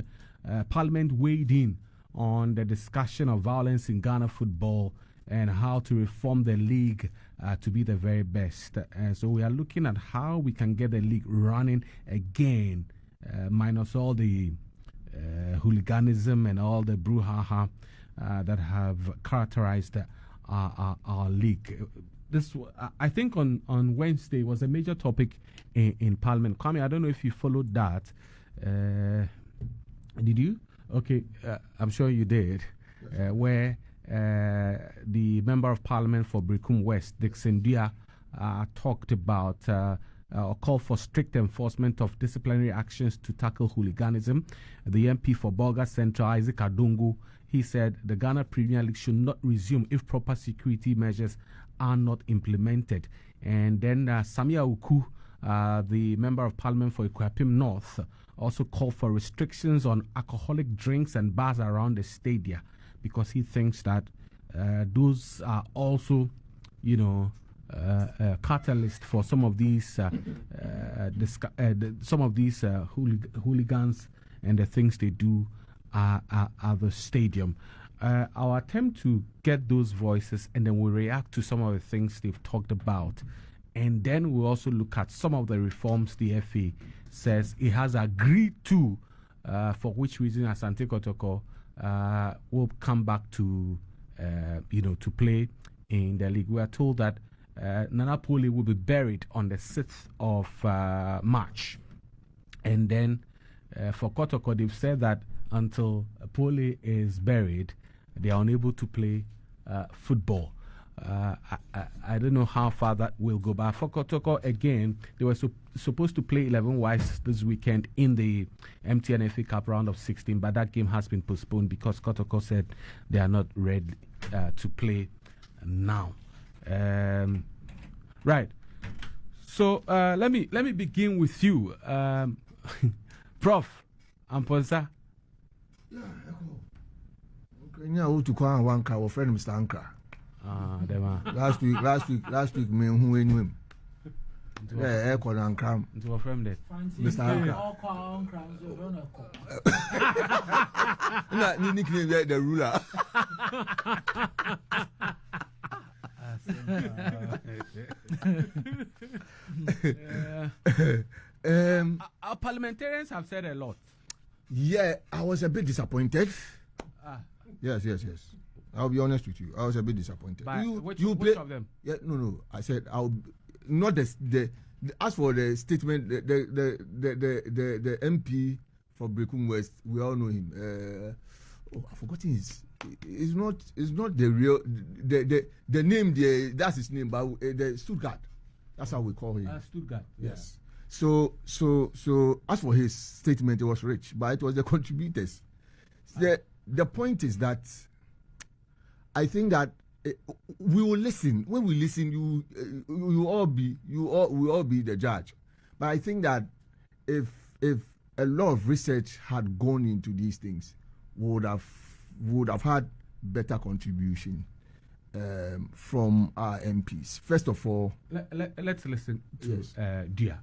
Parliament weighed in on the discussion of violence in Ghana football and how to reform the league to be the very best. So we are looking at how we can get the league running again, minus all the hooliganism and all the brouhaha that have characterized our league. This, I think, on Wednesday was a major topic in Parliament. Kwame, I don't know if you followed that. Did you? Okay, I'm sure you did. Where the Member of Parliament for Brekum West, Dixon Dia, talked about or called for strict enforcement of disciplinary actions to tackle hooliganism. The MP for Bolga Central, Isaac Adungu, he said the Ghana Premier League should not resume if proper security measures are not implemented. And then Samia Uku, the Member of Parliament for Ikuapim North, also called for restrictions on alcoholic drinks and bars around the stadia, because he thinks that those are also, catalyst for some of these hooligans and the things they do at the stadium. Our attempt to get those voices, and then we'll react to some of the things they've talked about, and then we'll also look at some of the reforms the FA says it has agreed to, for which reason Asante Kotoko will come back to to play in the league. We are told that Nana Poli will be buried on the 6th of March, and then for Kotoko they've said that until Poli is buried, they are unable to play football. I don't know how far that will go, but for Kotoko, again, they were supposed to play 11 wides this weekend in the MTN FA Cup round of 16, but that game has been postponed because Kotoko said they are not ready to play now. Right. So let me begin with you, Prof. Amponsa. Yeah, Ekow. To call one car, our friend Mr. Ankara. Last week, me who knew him. Yeah, Ekow and Ankara. Into a friend there. Mr. Ankara. No, nickname the ruler. Our parliamentarians have said a lot. Yeah, I was a bit disappointed. Yes. I'll be honest with you. I was a bit disappointed. Which of them? Yeah, no. I said not the as for the statement, the MP for Brekum West, we all know him. I've forgotten his. It's not the real the name there. That's his name, but the Stuttgart. That's how we call him. Stuttgart. Yes. So as for his statement, it was rich, but it was the contributors. The point is that I think that we will listen. When we listen, you will all be the judge. But I think that if a lot of research had gone into these things, we would have had better contribution from our MPs. First of all, let's listen to Dia.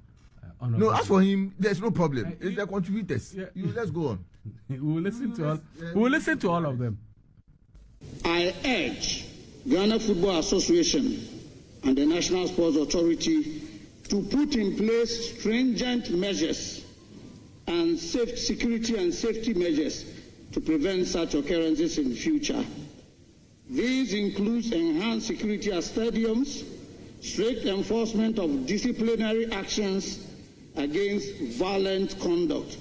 No, as for him, there's no problem. It's the contributors. Yeah. Let's go on. We will listen to all of them. I urge Ghana Football Association and the National Sports Authority to put in place stringent measures and security and safety measures to prevent such occurrences in the future. These include enhanced security at stadiums, strict enforcement of disciplinary actions against violent conduct,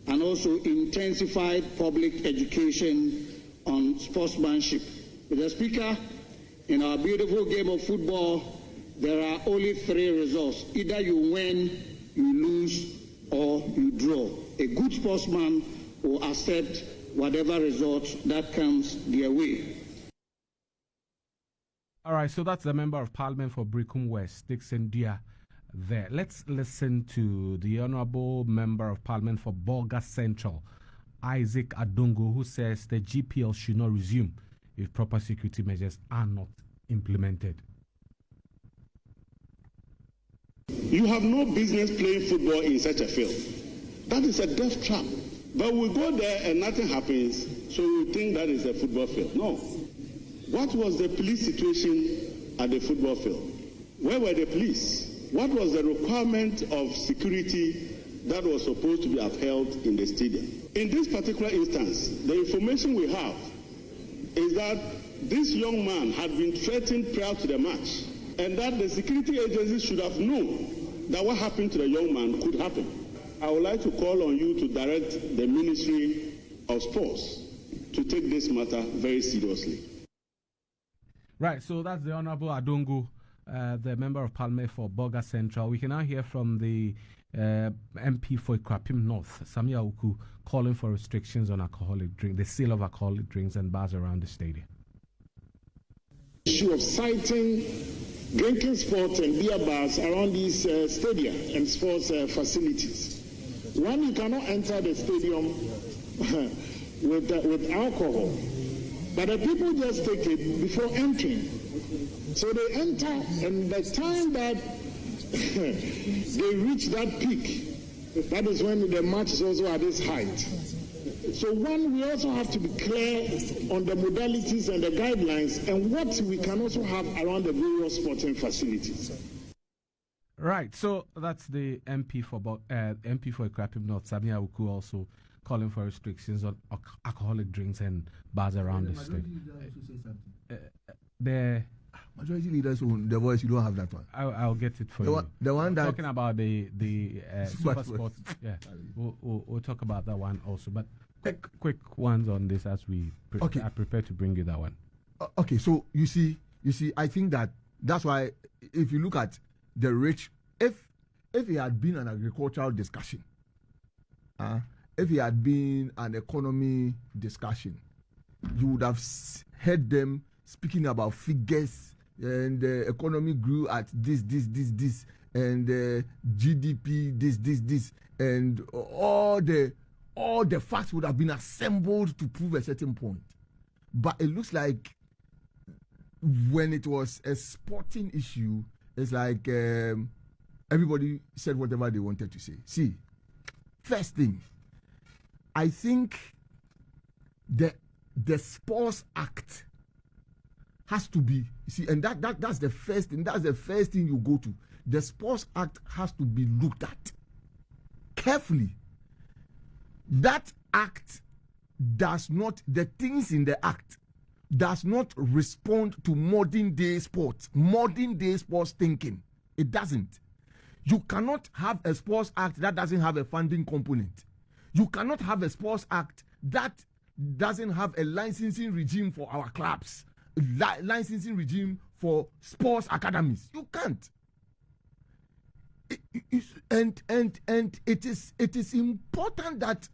and also intensified public education on sportsmanship. Mr. Speaker, in our beautiful game of football, there are only three results. Either you win, you lose, or you draw. A good sportsman will accept whatever result that comes their way. All right, so that's the Member of Parliament for Brickham West, Dixon Dia there. Let's listen to the Honourable Member of Parliament for Bolga Central, Isaac Adongo, who says the GPL should not resume if proper security measures are not implemented. You have no business playing football in such a field. That is a death trap. But we go there and nothing happens, so we think that is a football field. No. What was the police situation at the football field? Where were the police? What was the requirement of security that was supposed to be upheld in the stadium? In this particular instance, the information we have is that this young man had been threatened prior to the match, and that the security agencies should have known that what happened to the young man could happen. I would like to call on you to direct the Ministry of Sports to take this matter very seriously. Right, so that's the Honourable Adongo, the Member of Parliament for Bolga Central. We can now hear from the MP for Ikrapim North, Samia Oku, calling for restrictions on the sale of alcoholic drinks and bars around the stadium. Issue of citing drinking sports and beer bars around these stadia and sports facilities. One, you cannot enter the stadium with alcohol, but the people just take it before entering. So they enter, and by the time that they reach that peak, that is when the match is also at its height. So one, we also have to be clear on the modalities and the guidelines and what we can also have around the various sporting facilities. Right, so that's the MP for Ikrapim North, Samia Uku, also calling for restrictions on alcoholic drinks and bars around the state. The majority leaders own the voice. You don't have that one. I'll get it for you. The one that talking about the super sports. Yeah, we'll talk about that one also. But quick ones on this as we are prepared to bring you that one. Okay, so you see, I think that's why if you look at the rich, if it had been an agricultural discussion, if it had been an economy discussion, you would have heard them speaking about figures, and the economy grew at this, and GDP this, and all the facts would have been assembled to prove a certain point. But it looks like when it was a sporting issue, it's like everybody said whatever they wanted to say. See, first thing, I think the Sports Act has to be, and that's the first thing. That's the first thing you go to. The Sports Act has to be looked at carefully. That act does not, the things in the act does not respond to modern day sports thinking. It doesn't. You cannot have a Sports Act that doesn't have a funding component. You cannot have a Sports Act that doesn't have a licensing regime for our clubs, licensing regime for sports academies. You can't. And it is important that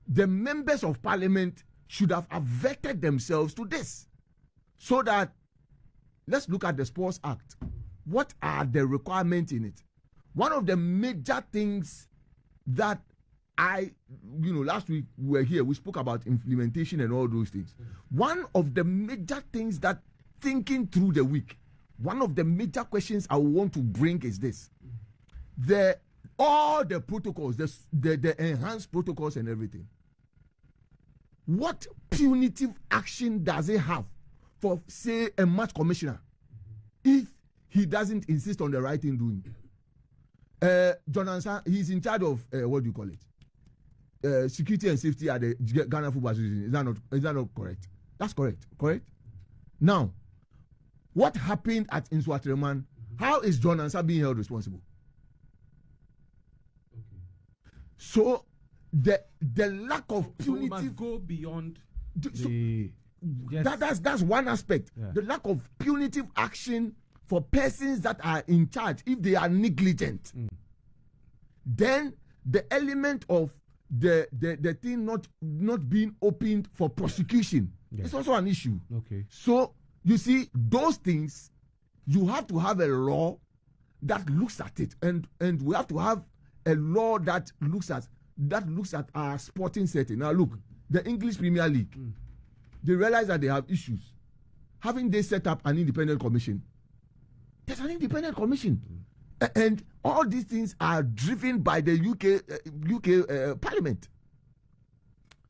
the members of parliament should have averted themselves to this, so that let's look at the Sports Act. What are the requirements in it? One of the major things that last week we were here, we spoke about implementation and all those things. One of the major things that, thinking through the week, one of the major questions I want to bring is this: all the protocols, the enhanced protocols and everything. What punitive action does it have for, say, a match commissioner if he doesn't insist on the right thing doing? John Ansa, he's in charge of what do you call it? Security and safety at the Ghana Football Association. Is that not correct? That's correct. Correct. Now, what happened at Inswatreman? How is John Ansa being held responsible? Okay. So the lack of punitive, so must go beyond that's one aspect. Yeah. The lack of punitive action for persons that are in charge if they are negligent. Then the element of the thing not being opened for prosecution. It's also an issue. Okay. So you see, those things, you have to have a law that looks at it, and we have to have a law that looks at our sporting setting. Now look, the English Premier League, they realize that they have issues. Haven't they set up an independent commission? There's an independent commission, and all these things are driven by the UK Parliament.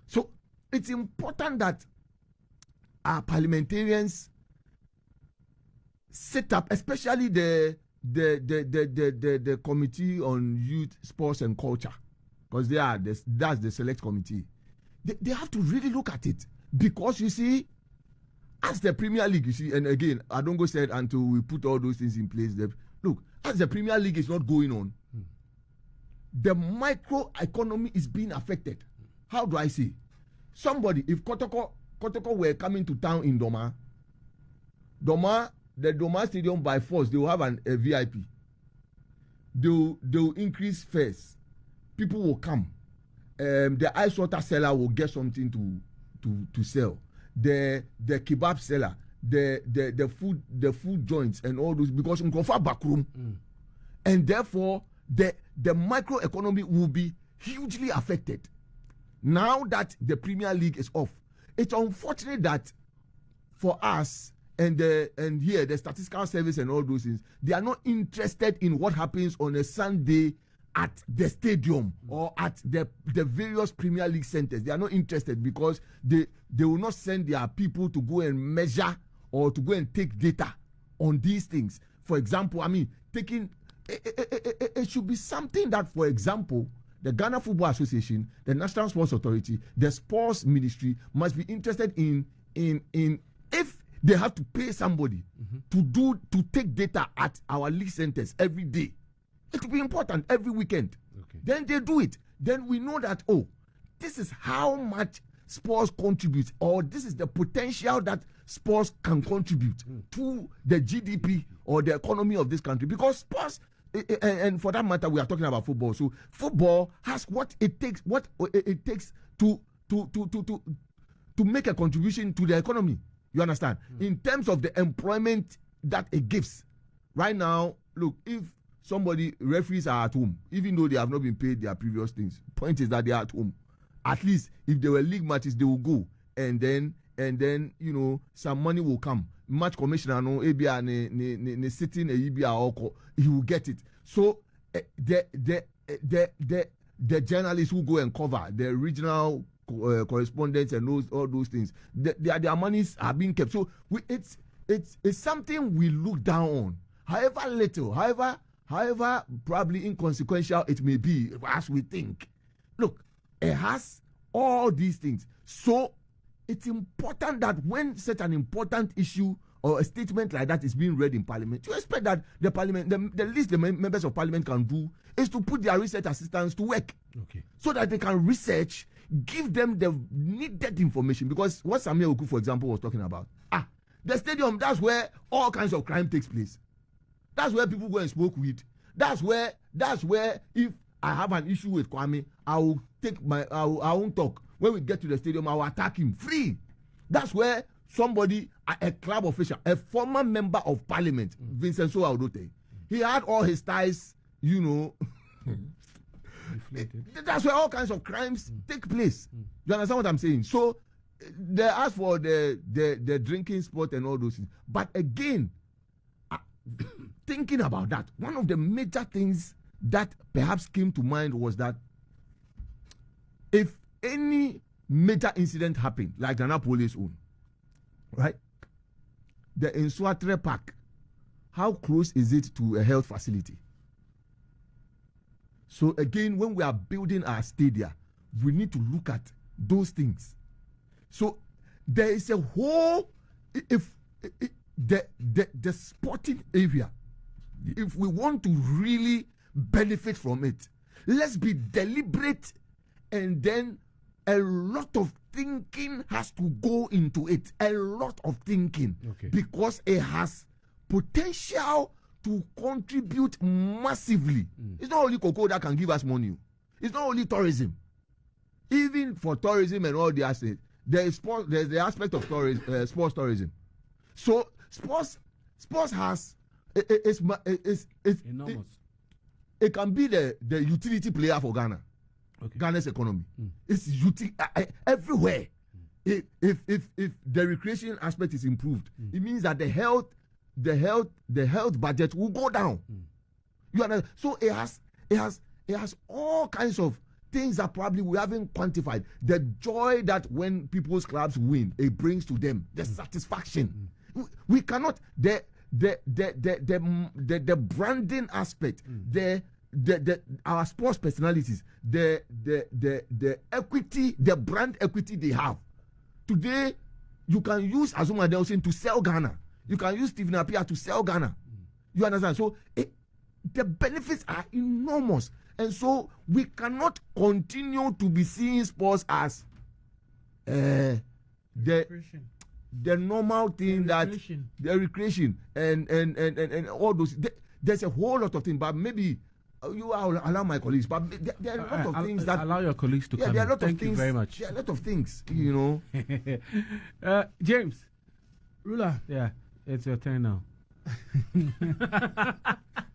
So it's important that our parliamentarians set up, especially the Committee on Youth, Sports and Culture, because that's the select committee. They have to really look at it, because you see, as the Premier League, you see, and again, Adongo said until we put all those things in place, look, as the Premier League is not going on, the micro economy is being affected. How do I say? Somebody, if Kotoko were coming to town in the Doma Stadium by force, they will have a VIP. They'll increase fares. People will come. The ice water seller will get something to sell. The kebab seller, the food joints and all those, because Nkofa backroom, and therefore the micro economy will be hugely affected. Now that the Premier League is off, it's unfortunate that for us and here the statistical service and all those things, they are not interested in what happens on a Sunday at the stadium or at the various Premier League centers. They are not interested, because they will not send their people to go and measure or to go and take data on these things. For example, I mean, it should be something that, for example, the Ghana Football Association, the National Sports Authority, the Sports Ministry must be interested in if they have to pay somebody to take data at our league centers every day. It will be important every weekend. Okay. Then they do it. Then we know that, oh, this is how much sports contributes, or this is the potential that sports can contribute to the GDP or the economy of this country. Because sports, and for that matter, we are talking about football. So football has what it takes to make a contribution to the economy. You understand? In terms of the employment that it gives. Right now, look, if referees are at home, even though they have not been paid their previous things. Point is that they are at home. At least if there were league matches, they will go, and then some money will come. Match commissioner no ABA ne sitting a he will get it. So the journalists who go and cover the regional correspondents and all those things, their monies are being kept. So it's something we look down on. However little, however probably inconsequential it may be as we think. Look, it has all these things. So it's important that when such an important issue or a statement like that is being read in Parliament, you expect that the Parliament, the least the members of Parliament can do is to put their research assistants to work. Okay. So that they can research, give them the needed information. Because what Samuel Oku, for example, was talking about, the stadium, that's where all kinds of crime takes place. That's where people go and smoke weed. That's where if I have an issue with Kwame, I will take I won't talk. When we get to the stadium, I will attack him free. That's where somebody, a club official, a former member of Parliament, Vincent Soaudote, he had all his ties, that's where all kinds of crimes take place. You understand what I'm saying? So they ask for the drinking spot and all those things. But again, thinking about that, one of the major things that perhaps came to mind was that if any major incident happened, like Ghana Police own, right? The Nsuatre Park, how close is it to a health facility? So again, when we are building our stadia, we need to look at those things. So there is a whole, the sporting area, if we want to really benefit from it, let's be deliberate, and then a lot of thinking has to go into it. A lot of thinking. Okay. Because it has potential to contribute massively. It's not only cocoa that can give us money. It's not only tourism. even for tourism and all the assets, there's the aspect of tourism, sports tourism. So sports has it's enormous. It can be the utility player for Ghana, Ghana's economy. It's everywhere. If the recreation aspect is improved, it means that the health budget will go down. You understand? So it has all kinds of things that probably we haven't quantified. The joy that when people's clubs win, it brings to them, the satisfaction. We cannot the branding aspect, our sports personalities, the equity, the brand equity they have. Today, you can use Azuma Delson to sell Ghana. You can use Stephen Appiah to sell Ghana. You understand? So the benefits are enormous. And so we cannot continue to be seeing sports as the normal thing, the recreation and all those. There's a whole lot of things, but maybe you allow my colleagues, but there are a lot of things that allow your colleagues to come. There are a lot Thank of things, you very much. There are a lot of things, you know. James, Ruler. Yeah, it's your turn now. This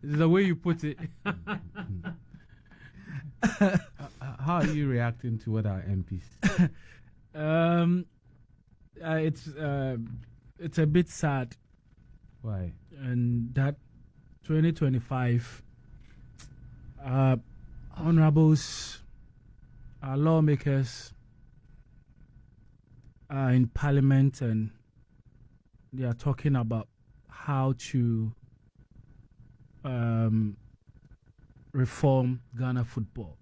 is the way you put it. How are you reacting to what our MPs? It's a bit sad. Why? And that 2025, honorables, our lawmakers are in Parliament and they are talking about how to reform Ghana football.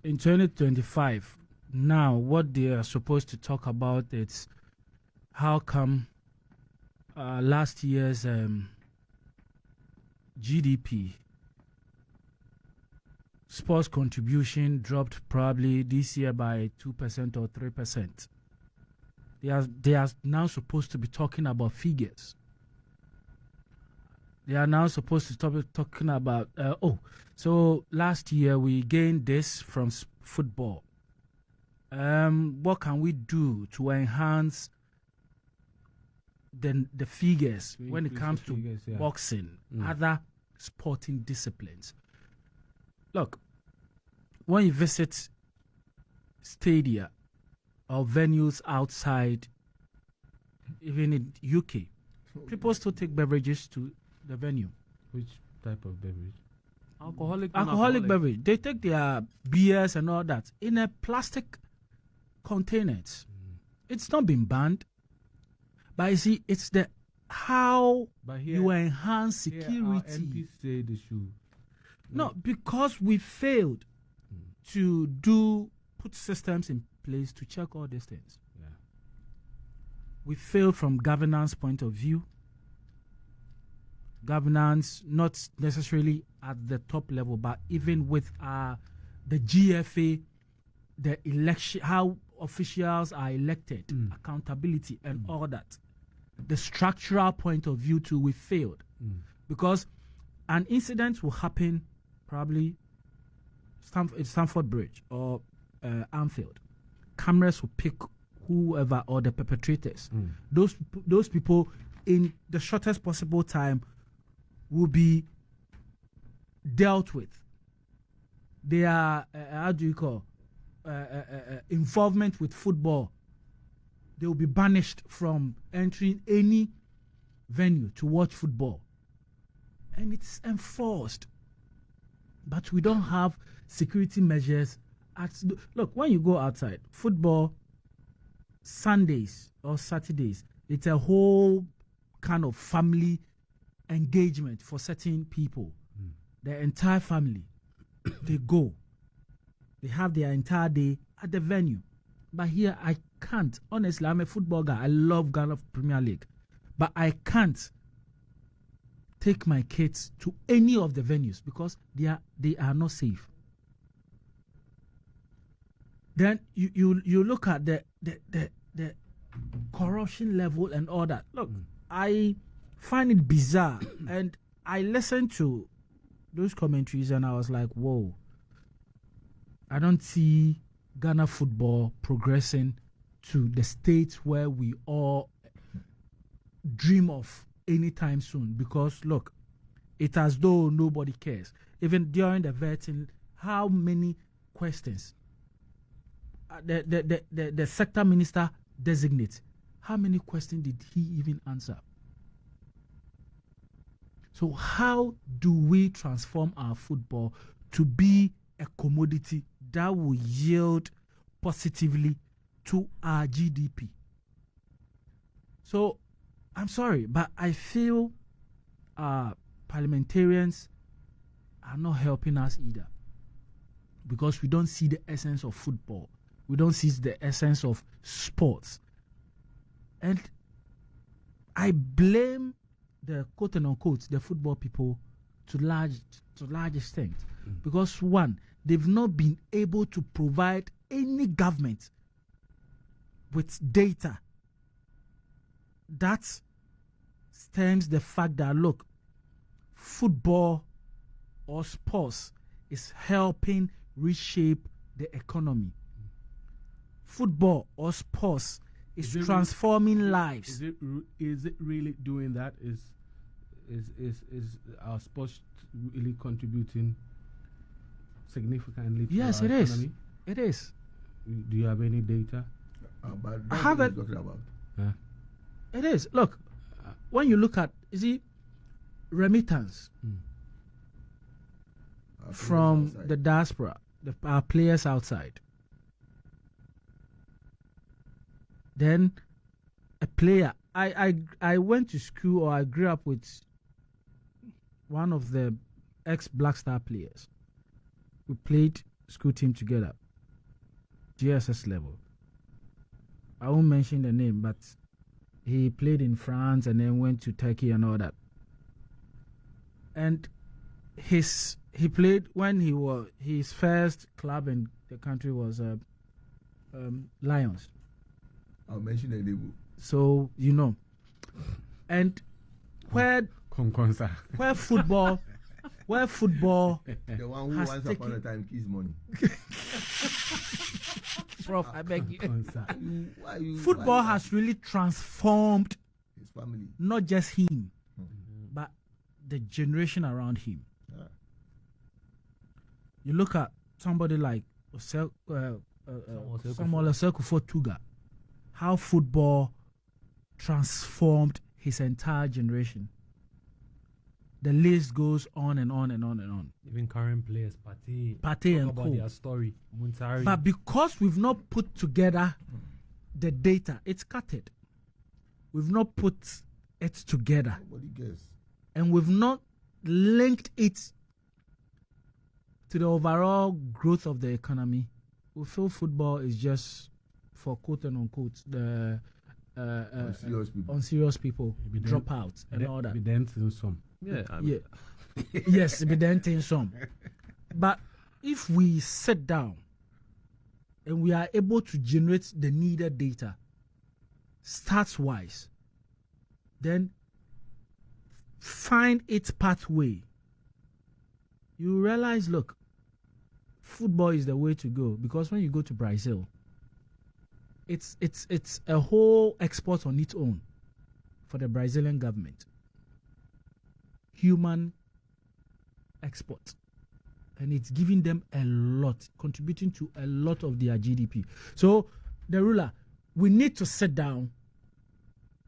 In 2025, now what they are supposed to talk about is how come last year's GDP, sports contribution dropped probably this year by 2% or 3%. They are now supposed to be talking about figures. They are now supposed to stop talking about, so last year we gained this from football. What can we do to enhance the figures when it comes to boxing, other sporting disciplines? Look, when you visit stadia or venues outside, even in UK, people still take beverages to the venue. Which type of beverage? Alcoholic beverage. They take their beers and all that in a plastic containers. It's not been banned, but you see, it's the how you enhance security. Our MPs say they should. No, because we failed to put systems in place to check all these things. Yeah. We failed from governance point of view. Governance, not necessarily at the top level, but even with the GFA, the election, how officials are elected, accountability and all that. The structural point of view too, we failed. Because an incident will happen probably Stamford Bridge or Anfield. Cameras will pick whoever or the perpetrators. Those people in the shortest possible time will be dealt with. Their involvement with football, they will be banished from entering any venue to watch football, and it's enforced. But we don't have security measures. Look, when you go outside football, Sundays or Saturdays, it's a whole kind of family engagement for certain people. The entire family, they go. They have their entire day at the venue. But here, I can't. Honestly, I'm a football guy. I love Ghana Premier League. But I can't take my kids to any of the venues because they are not safe. Then you look at the corruption level and all that. Look, I find it bizarre. And I listened to those commentaries and I was like, whoa. I don't see Ghana football progressing to the state where we all dream of anytime soon. Because look, it's as though nobody cares. Even during the vetting, how many questions the sector minister designate, how many questions did he even answer? So how do we transform our football to be a commodity that will yield positively to our GDP? So I'm sorry, but I feel parliamentarians are not helping us either, because we don't see the essence of football. We don't see the essence of sports. And I blame the quote and unquote the football people to large extent. Because one, they've not been able to provide any government with data that stems the fact that, look, football or sports is helping reshape the economy. Football or sports is transforming lives. Is it really doing that? Is our sports really contributing significantly to yes, our it economy? is. It is. Do you have any data? I have it. Yeah. It is. Look, when you look at, you see, remittance from the diaspora, our players outside. Then a player. I went to school, or I grew up with one of the ex-Black Star players. We played school team together, GSS level. I won't mention the name, but he played in France and then went to Turkey and all that. And he played when his first club in the country was Lions. I'll mention the label. So you know, and where football, the one who once upon a time keeps money. Prof, I beg you. Football has really transformed his family, not just him, but the generation around him. Yeah. You look at somebody like Samuel Osei-Tuga, how football transformed his entire generation. The list goes on and on and on and on. Even current players, Partey and about their story, Muntari. But because we've not put together the data, it's cutted. We've not put it together. Nobody cares. And we've not linked it to the overall growth of the economy. We feel football is just for quote and unquote the unserious people, dropouts and all that. Evident some. Yeah. Yes, evident in some. But if we sit down and we are able to generate the needed data, stats-wise, then find its pathway, you realize, look, football is the way to go. Because when you go to Brazil, it's a whole export on its own for the Brazilian government. Human export. And it's giving them a lot, contributing to a lot of their GDP. So, the ruler, we need to sit down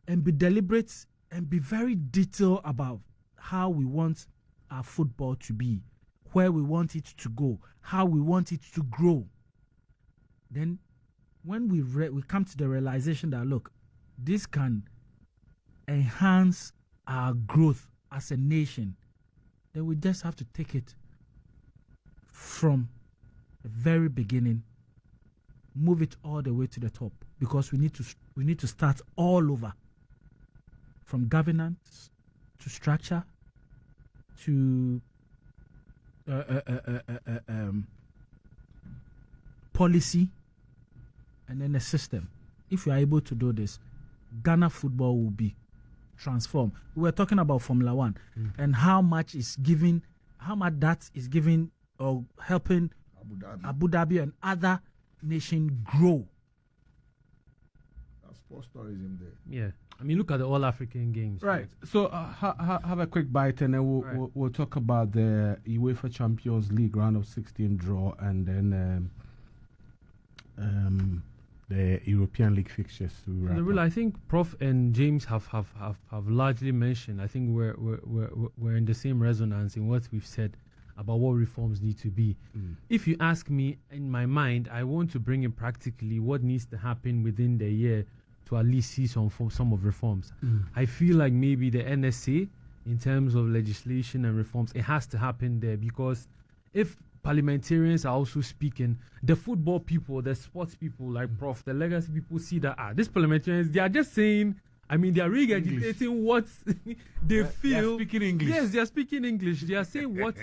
and be deliberate and be very detailed about how we want our football to be, where we want it to go, how we want it to grow. Then, when we come to the realization that, look, this can enhance our growth as a nation, then we just have to take it from the very beginning, move it all the way to the top, because we need to start all over, from governance to structure to policy, and then the system. If we are able to do this, Ghana football will be transformed. We were talking about Formula One and how much that is giving or helping Abu Dhabi and other nations grow. That's sports tourism there. Yeah. I mean, look at the All African Games. Right. So have a quick bite, and then we'll talk about the UEFA Champions League round of 16 draw, and then the European League fixtures. I think Prof and James have largely mentioned. I think we're in the same resonance in what we've said about what reforms need to be. If you ask me, in my mind, I want to bring in practically what needs to happen within the year to at least see some of reforms. I feel like maybe the NSA, in terms of legislation and reforms, it has to happen there, because if parliamentarians are also speaking, the football people, the sports people like Prof, the legacy people see that these parliamentarians, they are just saying, I mean, they are regurgitating what they feel. They are speaking English. Yes, they are speaking English. They are saying what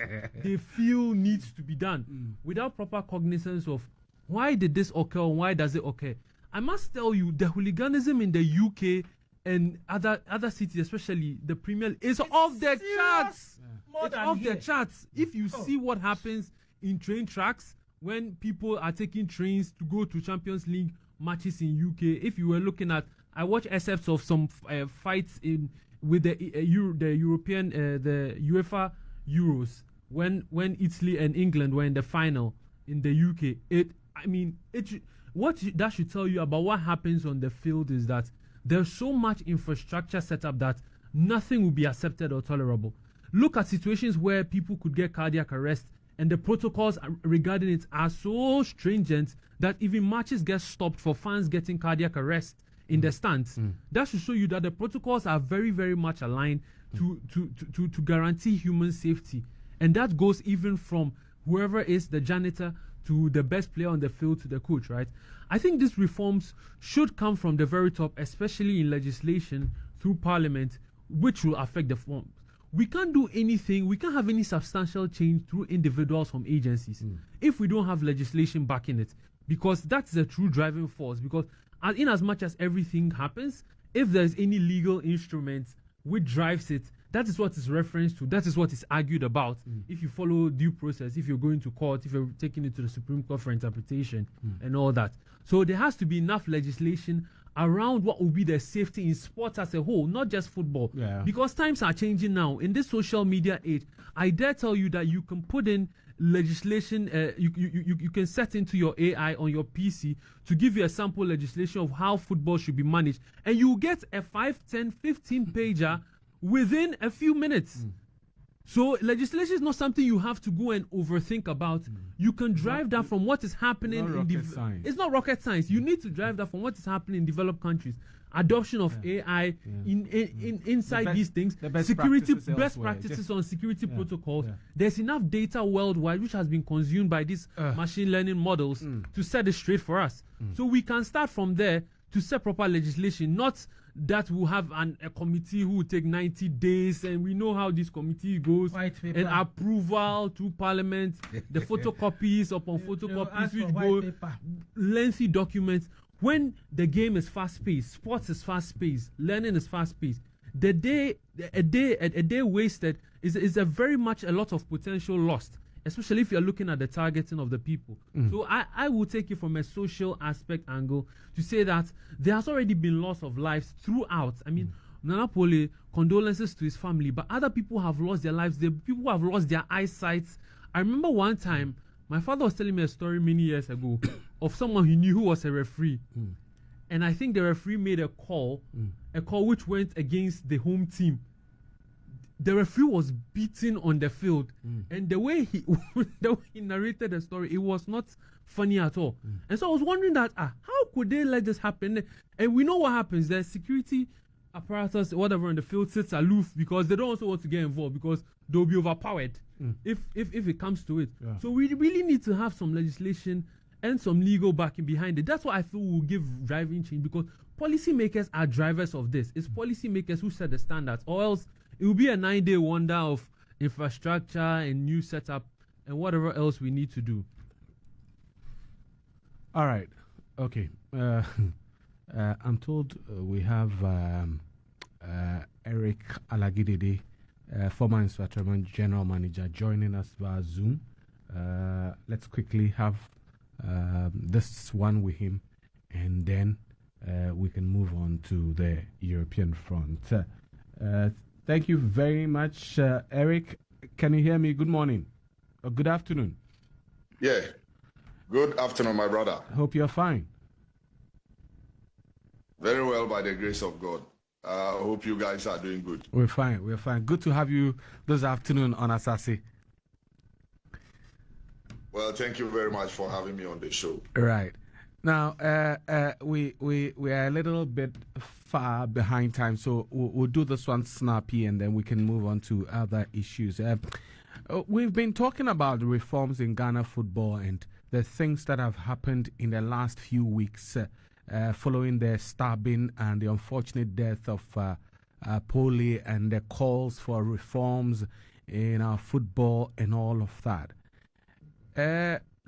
they feel needs to be done without proper cognizance of why did this occur and why does it occur. I must tell you, the hooliganism in the UK and other cities, especially the Premier League, is off the charts. It's off the charts. If you see what happens in train tracks when people are taking trains to go to Champions League matches in UK, if you were looking at, I watched excerpts of some fights with the European, the UEFA Euros when Italy and England were in the final in the UK. That should tell you about what happens on the field is that there's so much infrastructure set up that nothing will be accepted or tolerable. Look at situations where people could get cardiac arrest, and the protocols regarding it are so stringent that even matches get stopped for fans getting cardiac arrest in the stands. That should show you that the protocols are very, very much aligned to guarantee human safety. And that goes even from whoever is the janitor to the best player on the field to the coach, right? I think these reforms should come from the very top, especially in legislation through parliament, which will affect the forms. We can't do anything, we can't have any substantial change through individuals from agencies if we don't have legislation backing it, because that's the true driving force. Because in as much as everything happens, if there's any legal instrument which drives it, that is what is referenced to, that is what is argued about. If you follow due process, if you're going to court, if you're taking it to the Supreme Court for interpretation and all that. So there has to be enough legislation around what will be the safety in sports as a whole, not just football. Because times are changing now. In this social media age, I dare tell you that you can put in legislation, you can set into your AI on your PC to give you a sample legislation of how football should be managed, and you get a 5, 10, 15 pager within a few minutes. So legislation is not something you have to go and overthink about. You can drive that from what is happening in it's not rocket science. You need to drive that from what is happening in developed countries. Adoption of AI inside these things, best practices on security protocols. There's enough data worldwide which has been consumed by these machine learning models to set it straight for us. So we can start from there to set proper legislation, not that we'll have a committee who will take 90 days, and we know how this committee goes, and approval to parliament, the photocopies upon photocopies which go, lengthy documents. When the game is fast-paced, sports is fast-paced, learning is fast-paced, a day wasted is a very much a lot of potential lost, especially if you're looking at the targeting of the people. So I will take it from a social aspect angle to say that there has already been loss of lives throughout. I mean, Nana Pole, condolences to his family, but other people have lost their lives. The people have lost their eyesight. I remember one time, my father was telling me a story many years ago of someone he knew who was a referee. And I think the referee made a call which went against the home team. The referee was beaten on the field, and the way he narrated the story, it was not funny at all. And so I was wondering that how could they let this happen? And we know what happens. The security apparatus, whatever, in the field sits aloof because they don't also want to get involved because they'll be overpowered if it comes to it. So we really need to have some legislation and some legal backing behind it. That's what I feel will give driving change, because policymakers are drivers of this. It's policymakers who set the standards, or else it will be a 9-day wonder of infrastructure and new setup and whatever else we need to do. All right. Okay. I'm told we have Eric Aligedede, former Instructorman General Manager, joining us via Zoom. Let's quickly have this one with him, and then we can move on to the European front. Thank you very much, Eric. Can you hear me? Good morning or good afternoon. Yeah. Good afternoon, my brother. Hope you're fine. Very well, by the grace of God. I hope you guys are doing good. We're fine. We're fine. Good to have you this afternoon on Asaase. Well, thank you very much for having me on the show. Right. Now, we are a little bit far behind time, so we'll do this one snappy and then we can move on to other issues. We've been talking about the reforms in Ghana football and the things that have happened in the last few weeks following the stabbing and the unfortunate death of Poli and the calls for reforms in our football and all of that.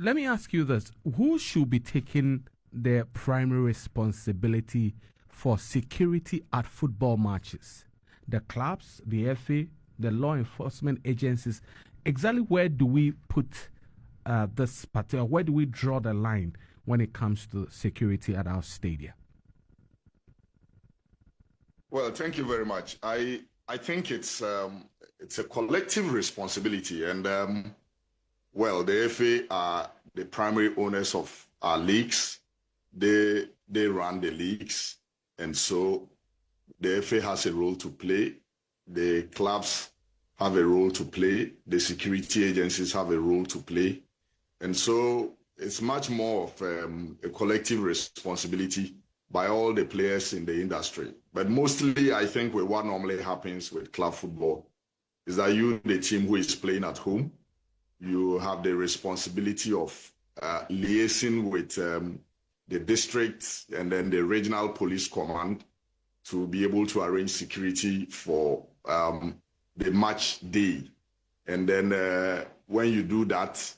Let me ask you this. Who should be taking the primary responsibility for security at football matches? The clubs, the FA, the law enforcement agencies? Exactly where do we put this particular, where do we draw the line when it comes to security at our stadia? Well, thank you very much. I think it's a collective responsibility, and well, the FA are the primary owners of our leagues. They run the leagues, and so the FA has a role to play. The clubs have a role to play. The security agencies have a role to play, and so it's much more of a collective responsibility by all the players in the industry. But mostly, I think what normally happens with club football is that you, the team who is playing at home, you have the responsibility of liaising with the district and then the regional police command to be able to arrange security for the match day. And then when you do that,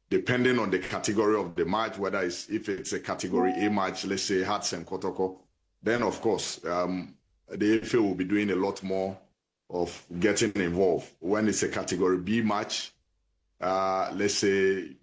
depending on the category of the match, if it's a category A match, let's say Hearts and Kotoko, then of course the FA will be doing a lot more of getting involved. When it's a category B match, let's say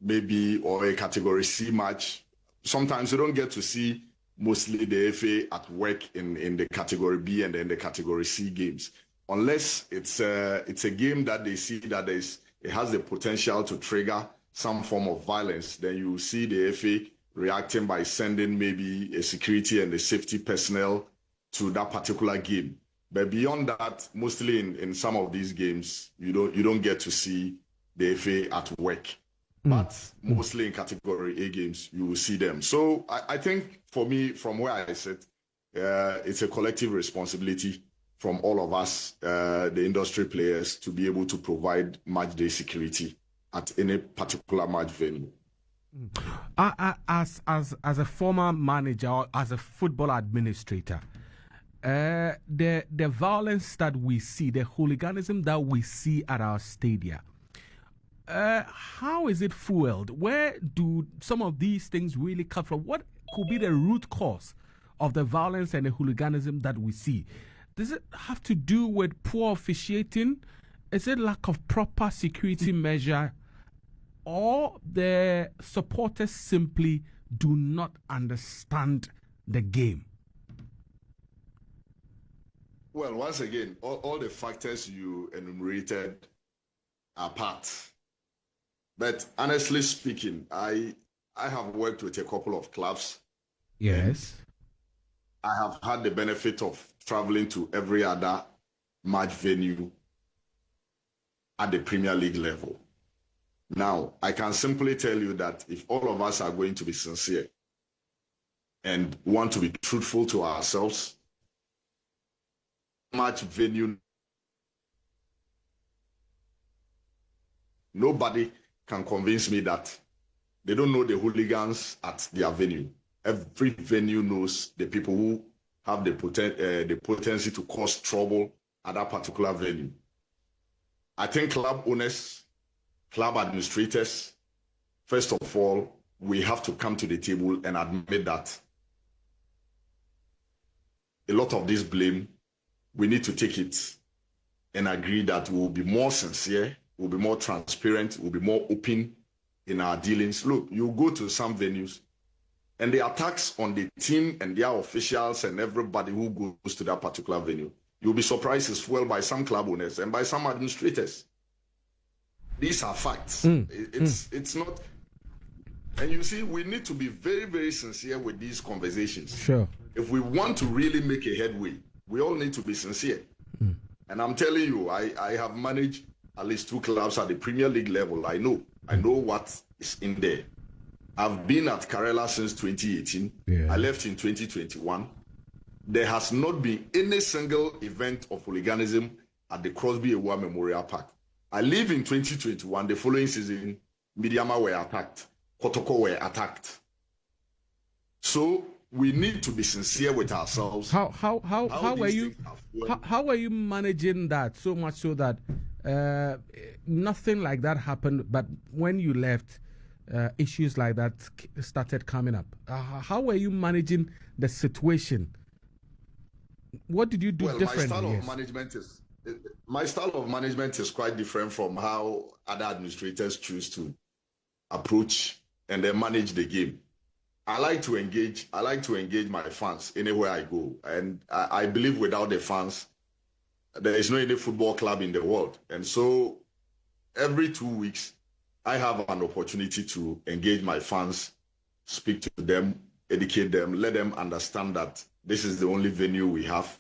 maybe, or a category C match, sometimes you don't get to see mostly the FA at work in the category B and then the category C games, unless it's a game that they see that it has the potential to trigger some form of violence. Then you see the FA reacting by sending maybe a security and a safety personnel to that particular game. But beyond that, mostly in some of these games, you don't get to see the FA at work. But mostly in category A games, you will see them. So I think for me, from where I sit, it's a collective responsibility from all of us, the industry players, to be able to provide match day security at any particular match venue. As a former manager or as a football administrator, the violence that we see, the hooliganism that we see at our stadia, how is it fueled? Where do some of these things really come from? What could be the root cause of the violence and the hooliganism that we see? Does it have to do with poor officiating? Is it lack of proper security measure? Or the supporters simply do not understand the game? Well, once again, all the factors you enumerated are part. But honestly speaking, I have worked with a couple of clubs. Yes. I have had the benefit of traveling to every other match venue at the Premier League level. Now, I can simply tell you that if all of us are going to be sincere and want to be truthful to ourselves, match venue, nobody can convince me that they don't know the hooligans at their venue. Every venue knows the people who have the potency to cause trouble at that particular venue. I think club owners, club administrators, first of all, we have to come to the table and admit that a lot of this blame, we need to take it and agree that we will be more sincere, we'll be more transparent, we'll be more open in our dealings. Look, you go to some venues, and the attacks on the team and their officials and everybody who goes to that particular venue, you'll be surprised is fueled by some club owners and by some administrators. These are facts. It's not. And you see, we need to be very, very sincere with these conversations. Sure. If we want to really make a headway, we all need to be sincere. And I'm telling you, I have managed at least 2 clubs at the Premier League level. I know what is in there. I've been at Karela since 2018. Yeah. I left in 2021. There has not been any single event of hooliganism at the Crosby Ewa Memorial Park. I leave in 2021. The following season, Midiama were attacked. Kotoko were attacked. So we need to be sincere with ourselves. How were you managing that so much so that nothing like that happened, but when you left, issues like that started coming up? How were you managing the situation? What did you do differently? My style of management is quite different from how other administrators choose to approach and then manage the game. I like to engage my fans anywhere I go, and I believe without the fans, there is no any football club in the world. And so every 2 weeks, I have an opportunity to engage my fans, speak to them, educate them, let them understand that this is the only venue we have.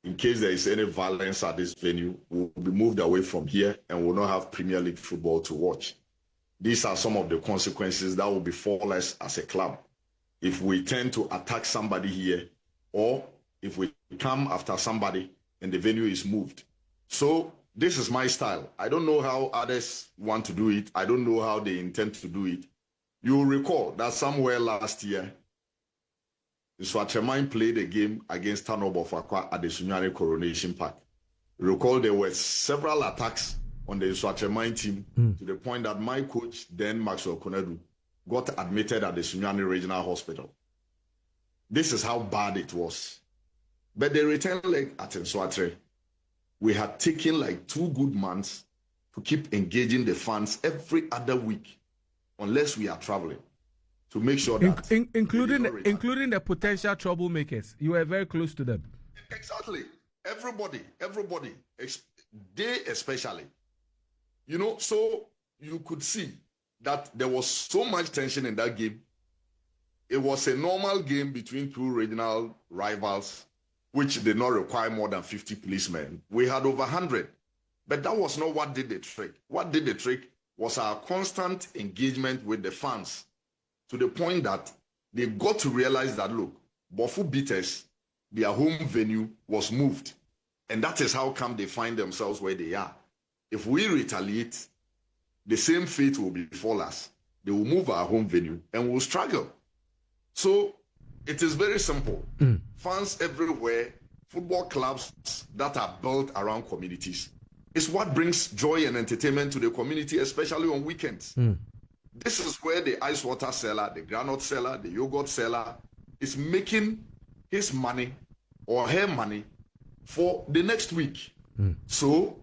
In case there is any violence at this venue, we'll be moved away from here and we'll not have Premier League football to watch. These are some of the consequences that will befall us as a club if we tend to attack somebody here, or if we come after somebody and the venue is moved. So this is my style. I don't know how others want to do it. I don't know how they intend to do it. You'll recall that somewhere last year, the Swatraman played a game against Tanob of Akwa at the Sunyani Coronation Park. You recall there were several attacks on the Swatraman team to the point that my coach, then Maxwell Konedu, got admitted at the Sunyani Regional Hospital. This is how bad it was. But the return leg at Nswatre, we had taken like 2 good months to keep engaging the fans every other week, unless we are traveling, to make sure that including the potential troublemakers, you were very close to them. Exactly. Everybody, they especially. So you could see that there was so much tension in that game. It was a normal game between 2 regional rivals, which did not require more than 50 policemen. We had over 100. But that was not what did the trick. What did the trick was our constant engagement with the fans, to the point that they got to realize that, look, Bofu beaters, their home venue was moved. And that is how come they find themselves where they are. If we retaliate, the same fate will befall us. They will move our home venue and we'll struggle. So it is very simple. Fans everywhere, football clubs that are built around communities, is what brings joy and entertainment to the community, especially on weekends. This is where the ice water seller, the granite seller, the yogurt seller is making his money or her money for the next week. So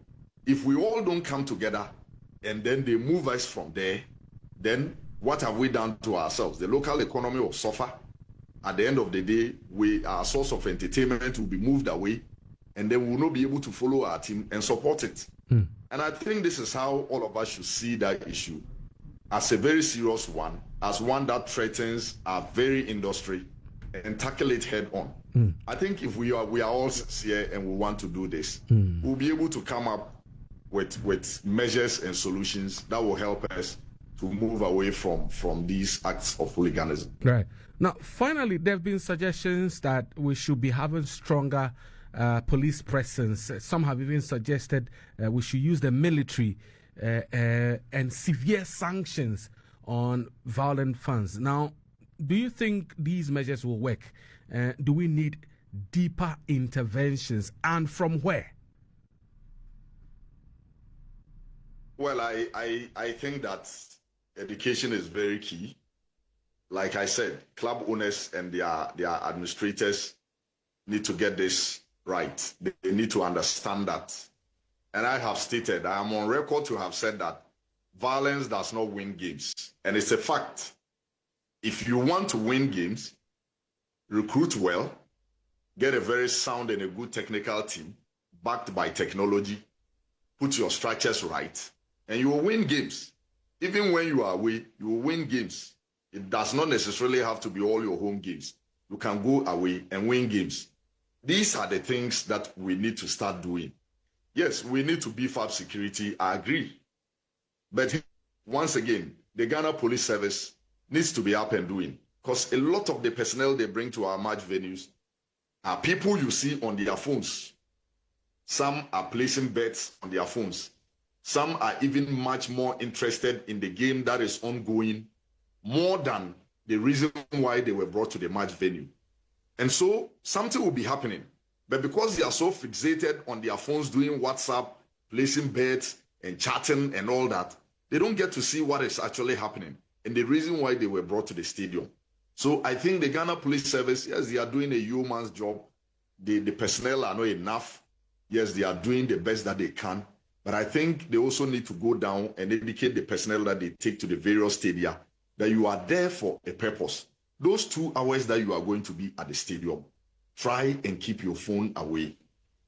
if we all don't come together and then they move us from there, then what have we done to ourselves? The local economy will suffer. At the end of the day, our source of entertainment will be moved away, and then we will not be able to follow our team and support it. And I think this is how all of us should see that issue, as a very serious one, as one that threatens our very industry, and tackle it head on. I think if we are all sincere and we want to do this, we'll be able to come up with measures and solutions that will help us to move away from these acts of hooliganism. Right. Now, finally, there have been suggestions that we should be having stronger police presence. Some have even suggested we should use the military and severe sanctions on violent fans. Now, do you think these measures will work? Do we need deeper interventions, and from where? Well, I think that education is very key. Like I said, club owners and their administrators need to get this right. They need to understand that and I have stated, I am on record to have said that violence does not win games. And it's a fact. If you want to win games, recruit well, get a very sound and a good technical team, backed by technology, put your structures right, and you will win games. Even when you are away, you will win games. It does not necessarily have to be all your home games. You can go away and win games. These are the things that we need to start doing. Yes, we need to beef up security, I agree. But once again, the Ghana Police Service needs to be up and doing, because a lot of the personnel they bring to our match venues are people you see on their phones. Some are placing bets on their phones. Some are even much more interested in the game that is ongoing more than the reason why they were brought to the match venue. And so something will be happening. But because they are so fixated on their phones doing WhatsApp, placing bets and chatting and all that, they don't get to see what is actually happening and the reason why they were brought to the stadium. So I think the Ghana Police Service, yes, they are doing a yeoman's job. The personnel are not enough. Yes, they are doing the best that they can. But I think they also need to go down and educate the personnel that they take to the various stadia that you are there for a purpose. Those 2 hours that you are going to be at the stadium, try and keep your phone away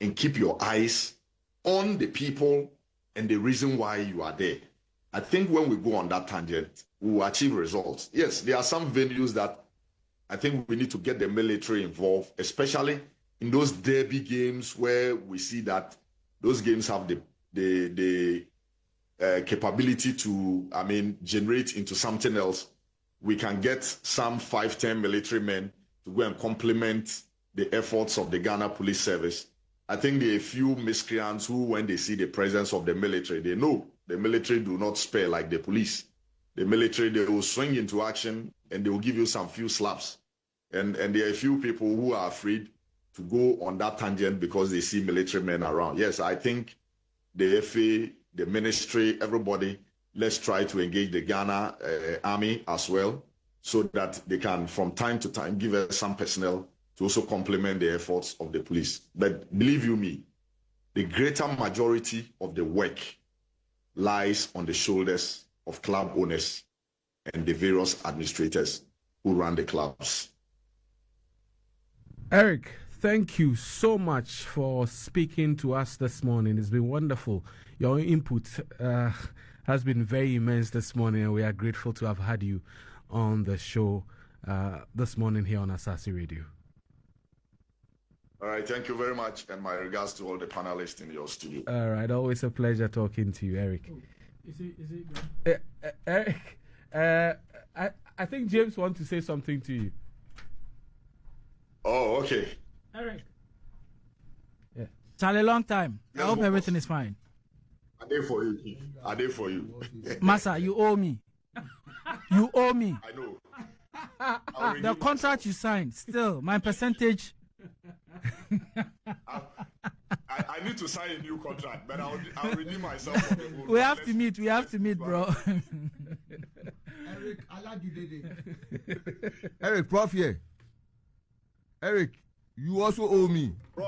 and keep your eyes on the people and the reason why you are there. I think when we go on that tangent, we will achieve results. Yes, there are some venues that I think we need to get the military involved, especially in those derby games where we see that those games have the capability to, generate into something else. We can get some 5-10 military men to go and complement the efforts of the Ghana Police Service. I think there are a few miscreants who, when they see the presence of the military, they know the military do not spare like the police. The military, they will swing into action and they will give you some few slaps. And there are a few people who are afraid to go on that tangent because they see military men around. Yes, I think the FA, the ministry, everybody, let's try to engage the Ghana army as well so that they can, from time to time, give us some personnel to also complement the efforts of the police. But believe you me, the greater majority of the work lies on the shoulders of club owners and the various administrators who run the clubs. Eric, thank you so much for speaking to us this morning. It's been wonderful. Your input has been very immense this morning, and we are grateful to have had you on the show this morning here on Asaase Radio. All right, thank you very much, and my regards to all the panelists in your studio. All right, always a pleasure talking to you, Eric. Is it Eric, I think James wants to say something to you. Oh, okay. Eric. Yeah. Charlie, long time. Yes, I hope everything is fine. I did for you, Keith. I did for you. Massa, you owe me. You owe me. I know. The contract you signed, still, my percentage. I need to sign a new contract, but I'll redeem myself from the old. We have to meet, bro. Eric, Aligedede. Eric, Prof here. Eric, you also owe me. Bro.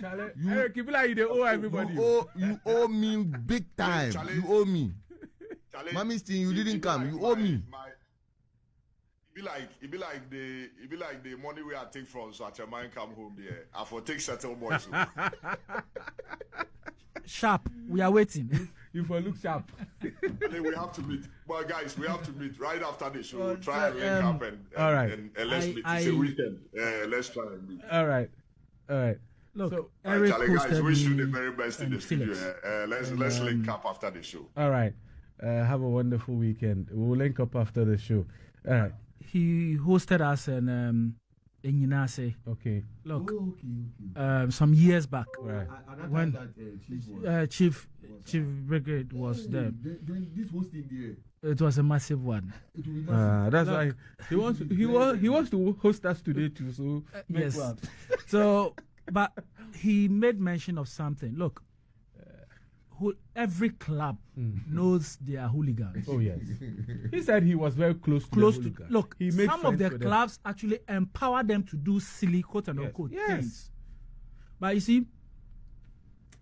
Eric, you feel like you owe everybody. You owe me big time. You owe me. Mommy Steen, you didn't come. You owe me. It be like the money we are take from so at your mind come home there. I for take settle boys. Sharp, we are waiting. You for look sharp. And then we have to meet. Well, guys, we have to meet right after the show. We'll try and link up and let's meet. It's a weekend. Let's try and meet. All right. Look, so, Eric, guys, wish you the very best in the studio. Let's link up after the show. All right. Have a wonderful weekend. We'll link up after the show. All right. He hosted us in Yinase. Okay. Look, some years back, right, when Chief Brigade was there. This hosting there. It was a massive one. That's why he wants to host us today too. So yes. So, but he made mention of something. Look, every club knows they are hooligans. Oh yes. He said he was very close to the hooligans. Look, some of the clubs actually empower them to do silly quote and unquote things. But you see,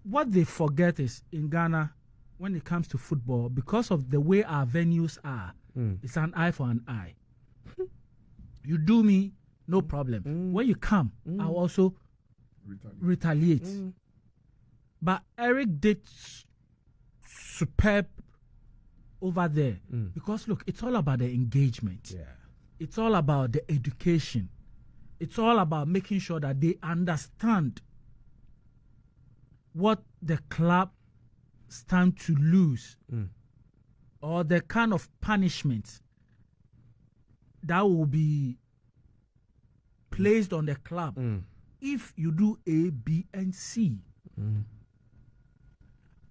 what they forget is in Ghana, when it comes to football, because of the way our venues are, it's an eye for an eye. You do me, no problem. When you come, I'll also retaliate. But Eric did superb over there because look, it's all about the engagement. Yeah. It's all about the education. It's all about making sure that they understand what the club stand to lose or the kind of punishment that will be placed on the club if you do A, B, and C.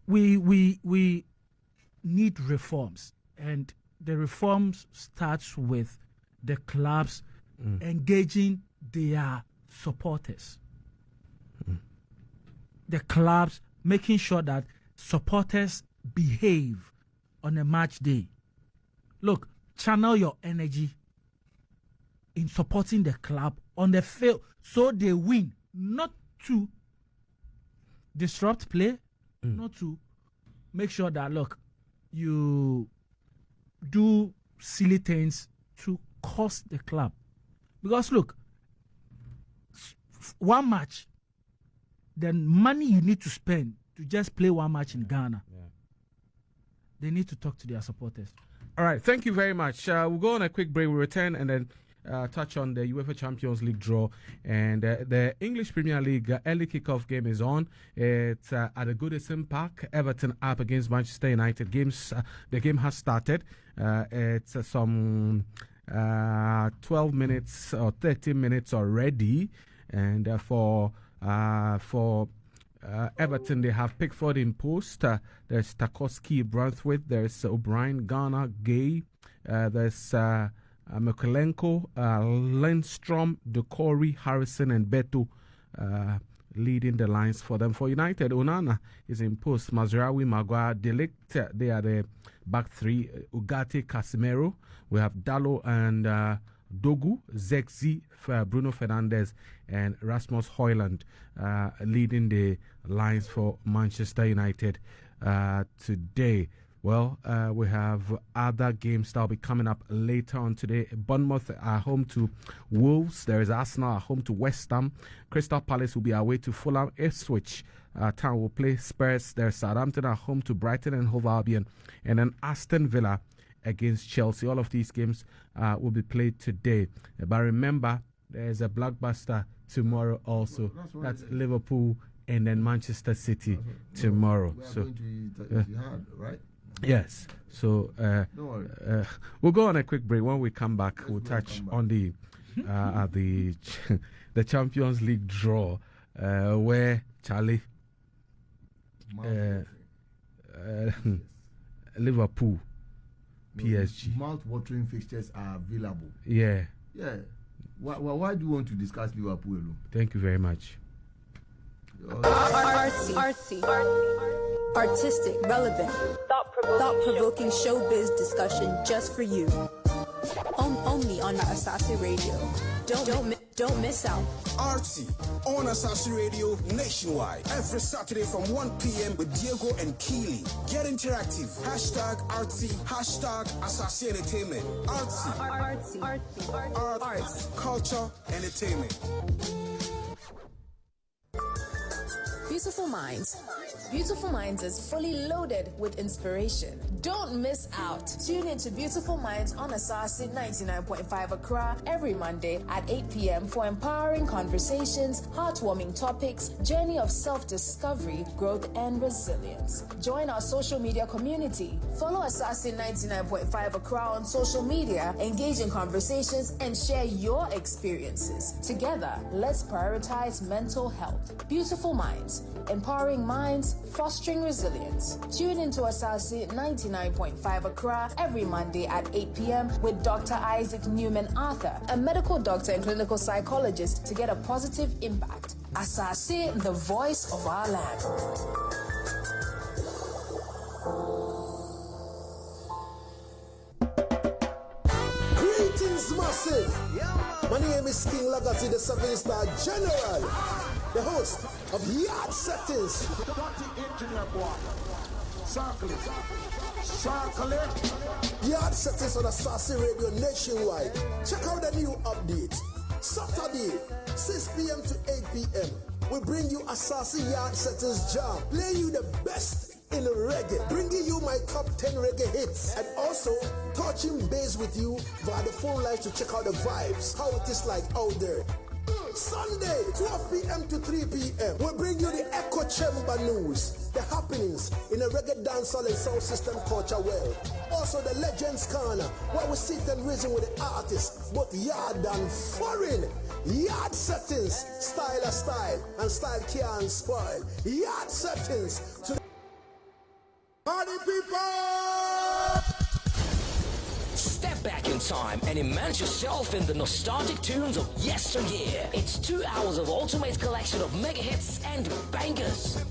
We need reforms, and the reforms starts with the clubs engaging their supporters. The clubs making sure that supporters behave on a match day. Look, channel your energy in supporting the club on the field so they win, not to disrupt play, not to make sure that, look, you do silly things to cost the club. Because, look, one match, the money you need to spend to just play one match in Ghana, they need to talk to their supporters. All right, thank you very much. We'll go on a quick break. We'll return and then touch on the UEFA Champions League draw. And the English Premier League early kickoff game is on. It's at the Goodison Park. Everton up against Manchester United. The game has started. It's some 12 minutes or 13 minutes already. And for Everton, they have Pickford in post. There's Tarkowski, Branthwaite. There's O'Brien, Garner, Gay. There's Mikolenko, Lindstrom, Dokori, Harrison, and Beto leading the lines for them. For United, Onana is in post. Mazraoui, Maguire, Delict. They are the back three. Ugarte, Casemiro. We have Dallo and Dogu, Zexi, Bruno Fernandes, and Rasmus Højlund leading the lines for Manchester United today. Well, we have other games that will be coming up later on today. Bournemouth are home to Wolves. There is Arsenal at home to West Ham. Crystal Palace will be away to Fulham. Ipswich Town will play Spurs. There's Southampton at home to Brighton and Hove Albion. And then Aston Villa against Chelsea. All of these games will be played today. But remember, there's a blockbuster tomorrow also. That's Liverpool and then Manchester City tomorrow. So going to Etihad, right? Yes. So we'll go on a quick break. When we come back, we'll touch on the the Champions League draw where Charlie Liverpool, PSG. Mouth-watering fixtures are available. Yeah. Yeah. Why do you want to discuss Liverpool alone? Thank you very much. Artsy. Artistic, relevant, thought-provoking showbiz discussion just for you. Only on Asaase Radio. Don't miss out. Artsy on Asaase Radio nationwide every Saturday from 1 p.m. with Diego and Keely. Get interactive. #Artsy. #Asaase Entertainment. Artsy. Arts. Culture. Entertainment. Beautiful Minds is fully loaded with inspiration. Don't miss out. Tune into Beautiful Minds on Asaase 99.5 Accra every Monday at 8 p.m. for empowering conversations, heartwarming topics, journey of self-discovery, growth, and resilience. Join our social media community. Follow Asaase 99.5 Accra on social media, engage in conversations, and share your experiences. Together, let's prioritize mental health. Beautiful Minds, empowering minds, fostering resilience. Tune into Asaase 99.5 Accra every Monday at 8 p.m. with Dr. Isaac Newman Arthur, a medical doctor and clinical psychologist, to get a positive impact. Asaase, the voice of our land. Greetings, massive. My name is King Legacy, the 7-star general. the host of Yard Settings. Yard Settings on Asaase Radio nationwide. Check out the new update. Saturday, 6 p.m. to 8 p.m. We bring you Asaase Yard Settings Jam. Play you the best in reggae. Bringing you my top 10 reggae hits. And also touching base with you via the phone lines to check out the vibes. How it is like out there. Sunday, 12 p.m. to 3 p.m. We'll bring you the Echo Chamber news, the happenings in the reggae dancehall and sound system culture world. Also the Legends Corner, where we sit and reason with the artists, both yard and foreign. Yard Settings, style a style, and style can't spoil. Yard Settings to the party people! Step back in time and immerse yourself in the nostalgic tunes of yesteryear. It's 2 hours of ultimate collection of mega hits and bangers.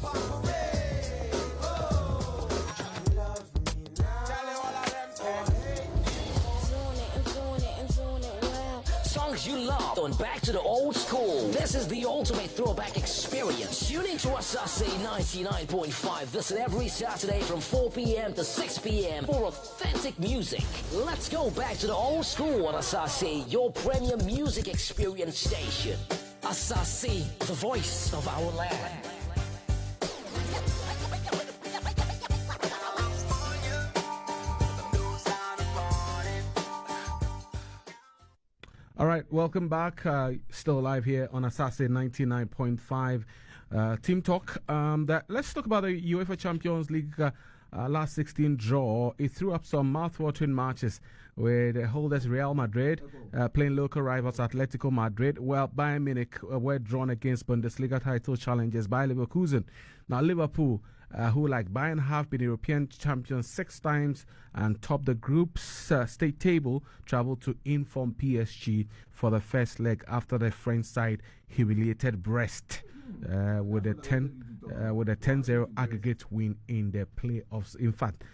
Songs you love going back to the old school. This is the ultimate throwback experience. Tune into Asaase 99.5 this and every Saturday from 4 p.m. to 6 p.m. for authentic music. Let's go back to the old school on Asaase, your premium music experience station. Asaase, the voice of our land. All right, welcome back. Still live here on Asaase 99.5 Team Talk. Let's talk about the UEFA Champions League last 16 draw. It threw up some mouth-watering matches where the holders Real Madrid playing local rivals Atletico Madrid. Well, Bayern Munich were drawn against Bundesliga title challengers Bayer Leverkusen. Now, Liverpool, who like Bayern have been European champions 6 times and topped the group's state table, traveled to inform PSG for the first leg after the French side humiliated Brest with a 10-0 aggregate win in the playoffs. In fact,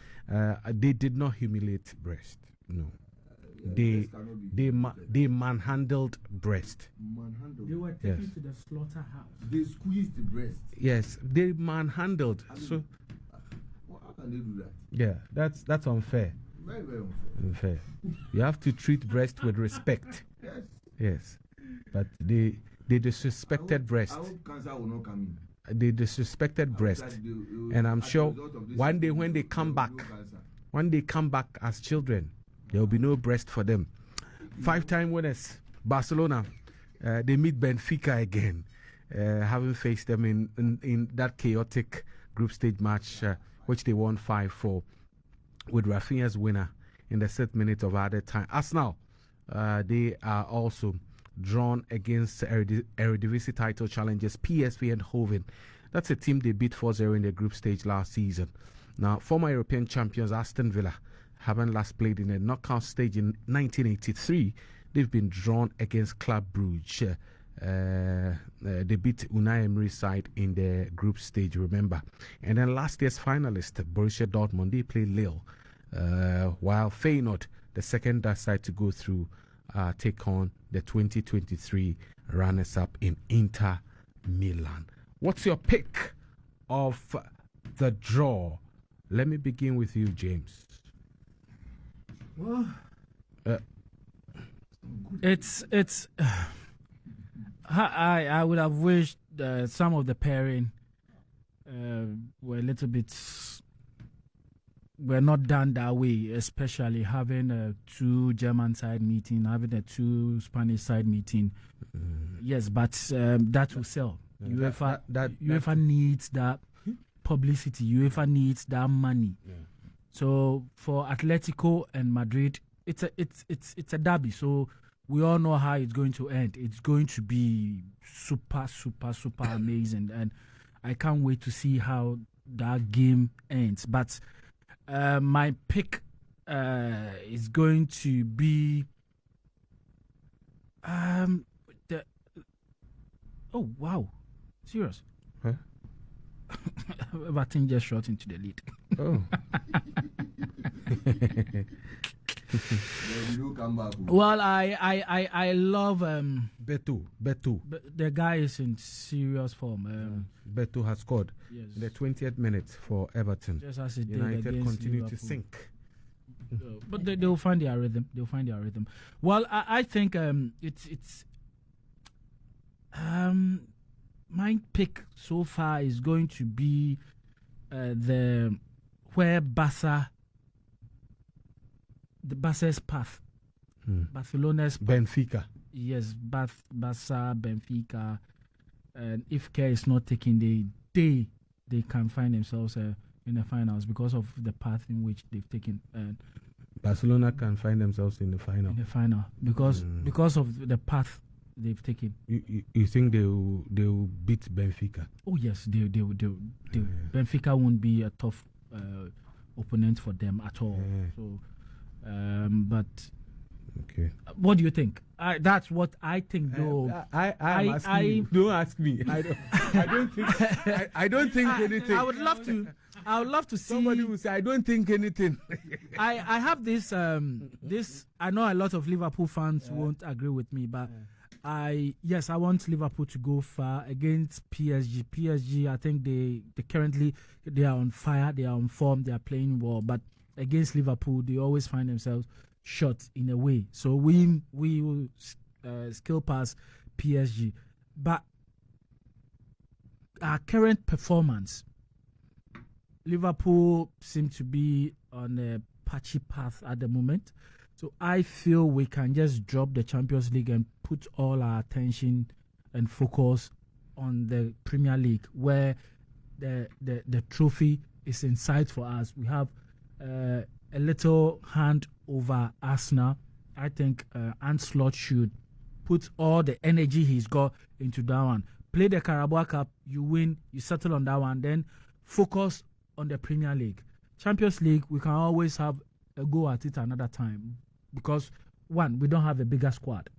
they did not humiliate Brest. No. They manhandled Brest. They were taken to the slaughterhouse. They squeezed the breast. Yes, they manhandled. So how can they do that? yeah, that's unfair. Very, very Unfair. You have to treat Brest with respect. Yes. Yes, but they disrespected Brest. I hope cancer will not come in. They disrespected Brest, and I'm sure one day when they come back, as children, there will be no Brest for them. 5-time winners Barcelona, they meet Benfica again, having faced them in that chaotic group stage match, which they won 5-4, with Rafinha's winner in the 6th minute of added time. Arsenal, they are also drawn against Eredivisie title challengers PSV Eindhoven. That's a team they beat 4-0 in the group stage last season. Now, former European champions Aston Villa, having last played in a knockout stage in 1983, they've been drawn against Club Brugge. They beat Unai Emery's side in the group stage, remember. And then last year's finalist, Borussia Dortmund, they play Lille, while Feyenoord, the second Dutch side to go through, take on the 2023 runners-up in Inter Milan. What's your pick of the draw? Let me begin with you, James. Well, it's I would have wished some of the pairing were a little bit were not done that way, especially having a 2 German side meeting, having a 2 Spanish side meeting. Yes, but that will sell. UEFA needs that publicity. UEFA needs that money. Yeah. So for Atletico and Madrid, it's a derby. So we all know how it's going to end. It's going to be super amazing, and I can't wait to see how that game ends. But my pick is going to be oh wow, serious? Huh? Everton just shot into the lead. Oh. Well, I love Beto. The guy is in serious form. Beto has scored in the 20th minute for Everton. Just as it United did continue Liverpool. to sink. But they'll find their rhythm. Well, I think it's my pick so far is going to be where Barca's path, Barcelona's path. Benfica. Yes, Barca, Benfica, and if care is not taken, they can find themselves in the finals because of the path in which they've taken. Barcelona can find themselves in the final. Because of the path they've taken. You think they will beat Benfica? Oh yes, they will. Benfica won't be a tough opponent for them at all. So, but okay. What do you think? That's what I think, though. I'm asking you. Don't ask me. I don't think anything. I would love to see somebody who say I don't think anything. I have this this. I know a lot of Liverpool fans won't agree with me, but I want Liverpool to go far against PSG. PSG, I think they currently are on fire. They are on form. They are playing well, but against Liverpool, they always find themselves short in a way. So we will skill pass PSG, but our current performance, Liverpool seem to be on a patchy path at the moment. So I feel we can just drop the Champions League and put all our attention and focus on the Premier League, where the trophy is in sight for us. We have a little hand over Arsenal. I think Ancelotti should put all the energy he's got into that one. Play the Carabao Cup, you win, you settle on that one, then focus on the Premier League. Champions League, we can always have a go at it another time because, one, we don't have a bigger squad.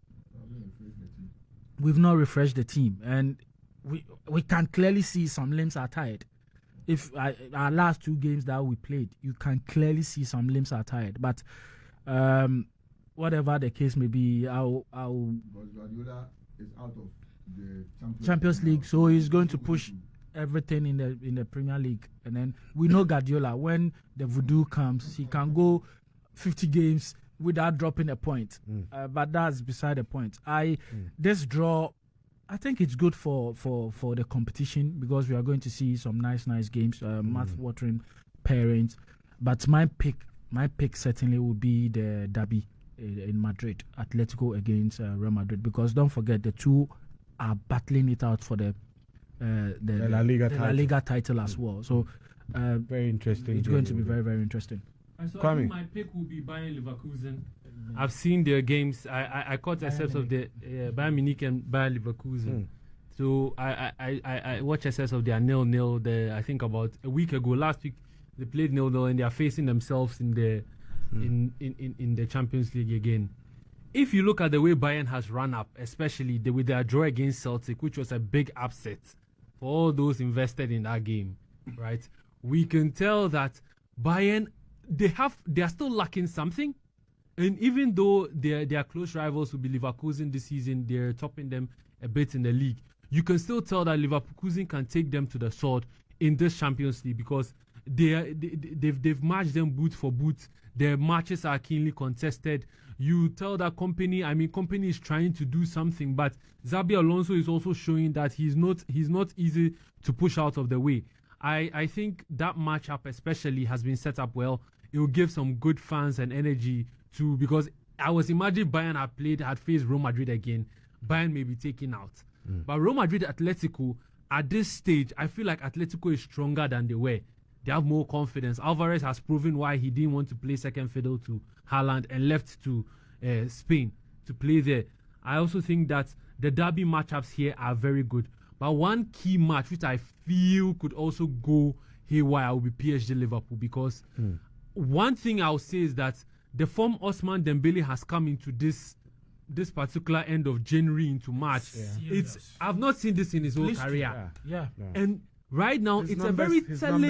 We've not refreshed the team, and we can clearly see some limbs are tired. If our last 2 games that we played, you can clearly see some limbs are tired. But whatever the case may be, Guardiola is out of the Champions League, so he's going to push everything in the Premier League. And then we know Guardiola, when the voodoo comes, he can go 50 games without dropping a point. But that's beside the point. This draw, I think it's good for the competition because we are going to see some nice games, mouth-watering pairings. But my pick certainly will be the derby in Madrid, Atletico against Real Madrid, because don't forget the two are battling it out for the La Liga title as well. So very interesting. It's going to be very, very interesting. So I think my pick will be Bayern Leverkusen. I've seen their games. I caught a set of the Bayern Munich and Bayern Leverkusen. So I watched a set of their 0-0. I think about a week ago, last week they played 0-0 and they are facing themselves in the in the Champions League again. If you look at the way Bayern has run up, especially with their draw against Celtic, which was a big upset for all those invested in that game, right? We can tell that Bayern, they are still lacking something. And even though their close rivals will be Leverkusen this season, they're topping them a bit in the league. You can still tell that Leverkusen can take them to the sword in this Champions League because they've matched them boot for boot. Their matches are keenly contested. You tell that company is trying to do something, but Xabi Alonso is also showing that he's not easy to push out of the way. I think that matchup especially has been set up well. It will give some good fans and energy too, because I was imagining Bayern had faced Real Madrid again. Bayern may be taken out. But Real Madrid, Atletico, at this stage, I feel like Atletico is stronger than they were. They have more confidence. Alvarez has proven why he didn't want to play second fiddle to Haaland and left to Spain to play there. I also think that the derby matchups here are very good. But one key match which I feel could also go haywire will be PSG Liverpool, because one thing I'll say is that the form Ousmane Dembele has come into this particular end of January into March. I've not seen this in his whole career. And right now it's very telling.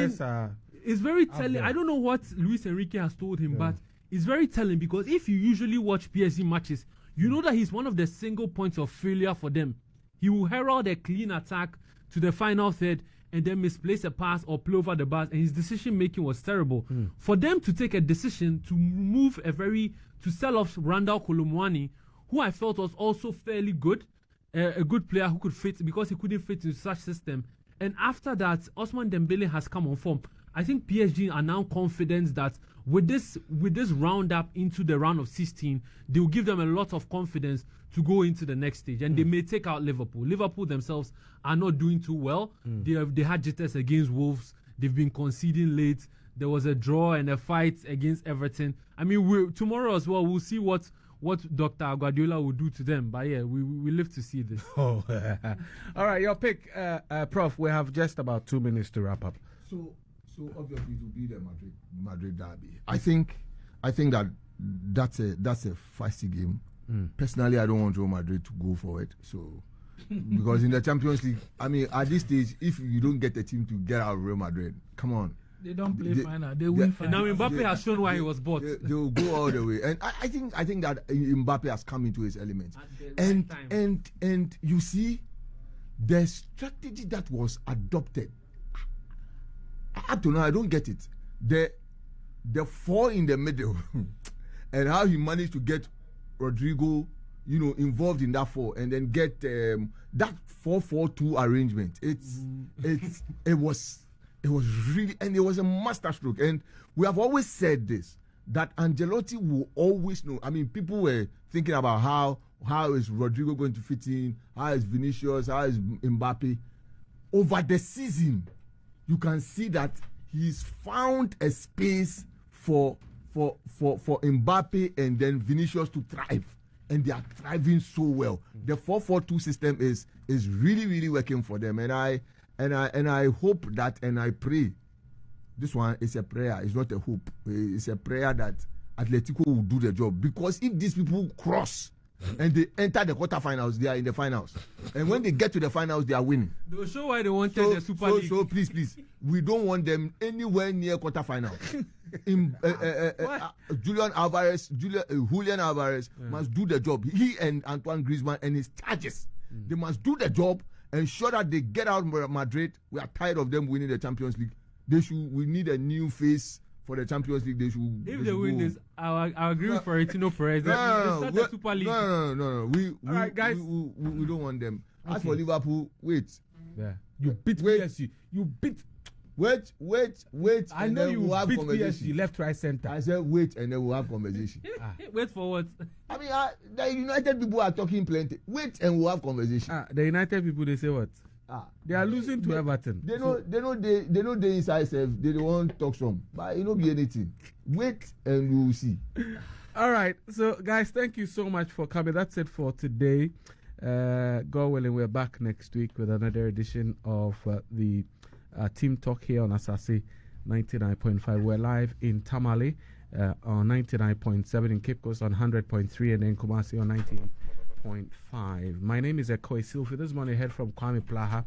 It's very telling. I don't know what Luis Enrique has told him, but is very telling, because if you usually watch PSG matches, you know that he's one of the single points of failure for them. He will herald a clean attack to the final third and then misplace a pass or play over the bars, and his decision making was terrible. For them to take a decision to sell off Randall Kolomwani, who I felt was also fairly good, a good player who could fit, because he couldn't fit into such system. And after that, Ousmane Dembele has come on form. I think PSG are now confident that with this roundup into the round of 16, they will give them a lot of confidence to go into the next stage, and they may take out Liverpool. Liverpool themselves are not doing too well. They had jitters against Wolves. They've been conceding late. There was a draw and a fight against Everton. I mean, tomorrow as well, we'll see what Dr. Guardiola will do to them. But yeah, we live to see this. Oh, all right, your pick, Prof. We have just about 2 minutes to wrap up. So obviously it will be the Madrid derby. I think that's a feisty game. Personally, I don't want Real Madrid to go for it. So because in the Champions League, I mean, at this stage, if you don't get a team to get out of Real Madrid, come on. They don't play final. They win final. Now Mbappe has shown why he was bought. They will go all the way, and I think that Mbappe has come into his element. And you see, the strategy that was adopted up to now, I don't get it. The four in the middle, and how he managed to get Rodrigo, involved in that four, and then get that 4-4-2 arrangement. It was really, and it was a masterstroke. And we have always said this, that Ancelotti will always know. I mean, people were thinking about how is Rodrigo going to fit in, how is Vinicius, how is Mbappe. Over the season, you can see that he's found a space for Mbappe and then Vinicius to thrive, and they are thriving so well. The 4-4-2 system is really, really working for them, and I hope that, and I pray. This one is a prayer. It's not a hope. It's a prayer that Atletico will do the job, because if these people cross and they enter the quarterfinals, they are in the finals, and when they get to the finals, they are winning. They'll show why they wanted the Super League. So please, we don't want them anywhere near quarterfinals. Julian Alvarez must do the job. He and Antoine Griezmann and his charges, they must do the job, ensure that they get out of Madrid. We are tired of them winning the Champions League. We need a new face for the Champions League. If they win this, I'll agree with Florentino Perez. The Super League. No. All right, guys. We don't want them. As for Liverpool, wait. Yeah. You beat PSG. You beat. Wait. I know you beat PSG left, right, center. I said wait, and then we'll have conversation. Wait for what? I mean, the United people are talking plenty. Wait, and we'll have conversation. The United people, they say what? They are losing to Everton. They know the inside self. They don't want to talk some, but it don't be anything. Wait, and we will see. All right, so guys, thank you so much for coming. That's it for today. God willing, we're back next week with another edition of the Team Talk here on Asaase 99.5. We're live in Tamale on 99.7, in Cape Coast on 100.3, and then Kumasi on 98.5. My name is Ekow Essilfie. This morning, heard from Kwame Plaha,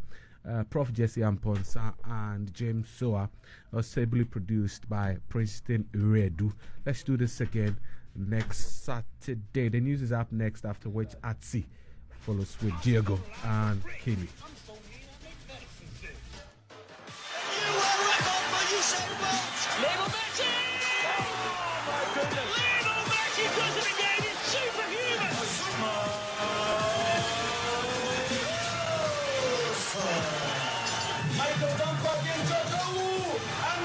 Prof. Jesse Amponsa, and James Soa, was ably produced by Princeton Redu. Let's do this again next Saturday. The news is up next, after which Atsi follows with Diego and Kimi. Lionel Messi! Oh my goodness! Lionel Messi does it again! It's superhuman! Michael Dunn back into the woo! And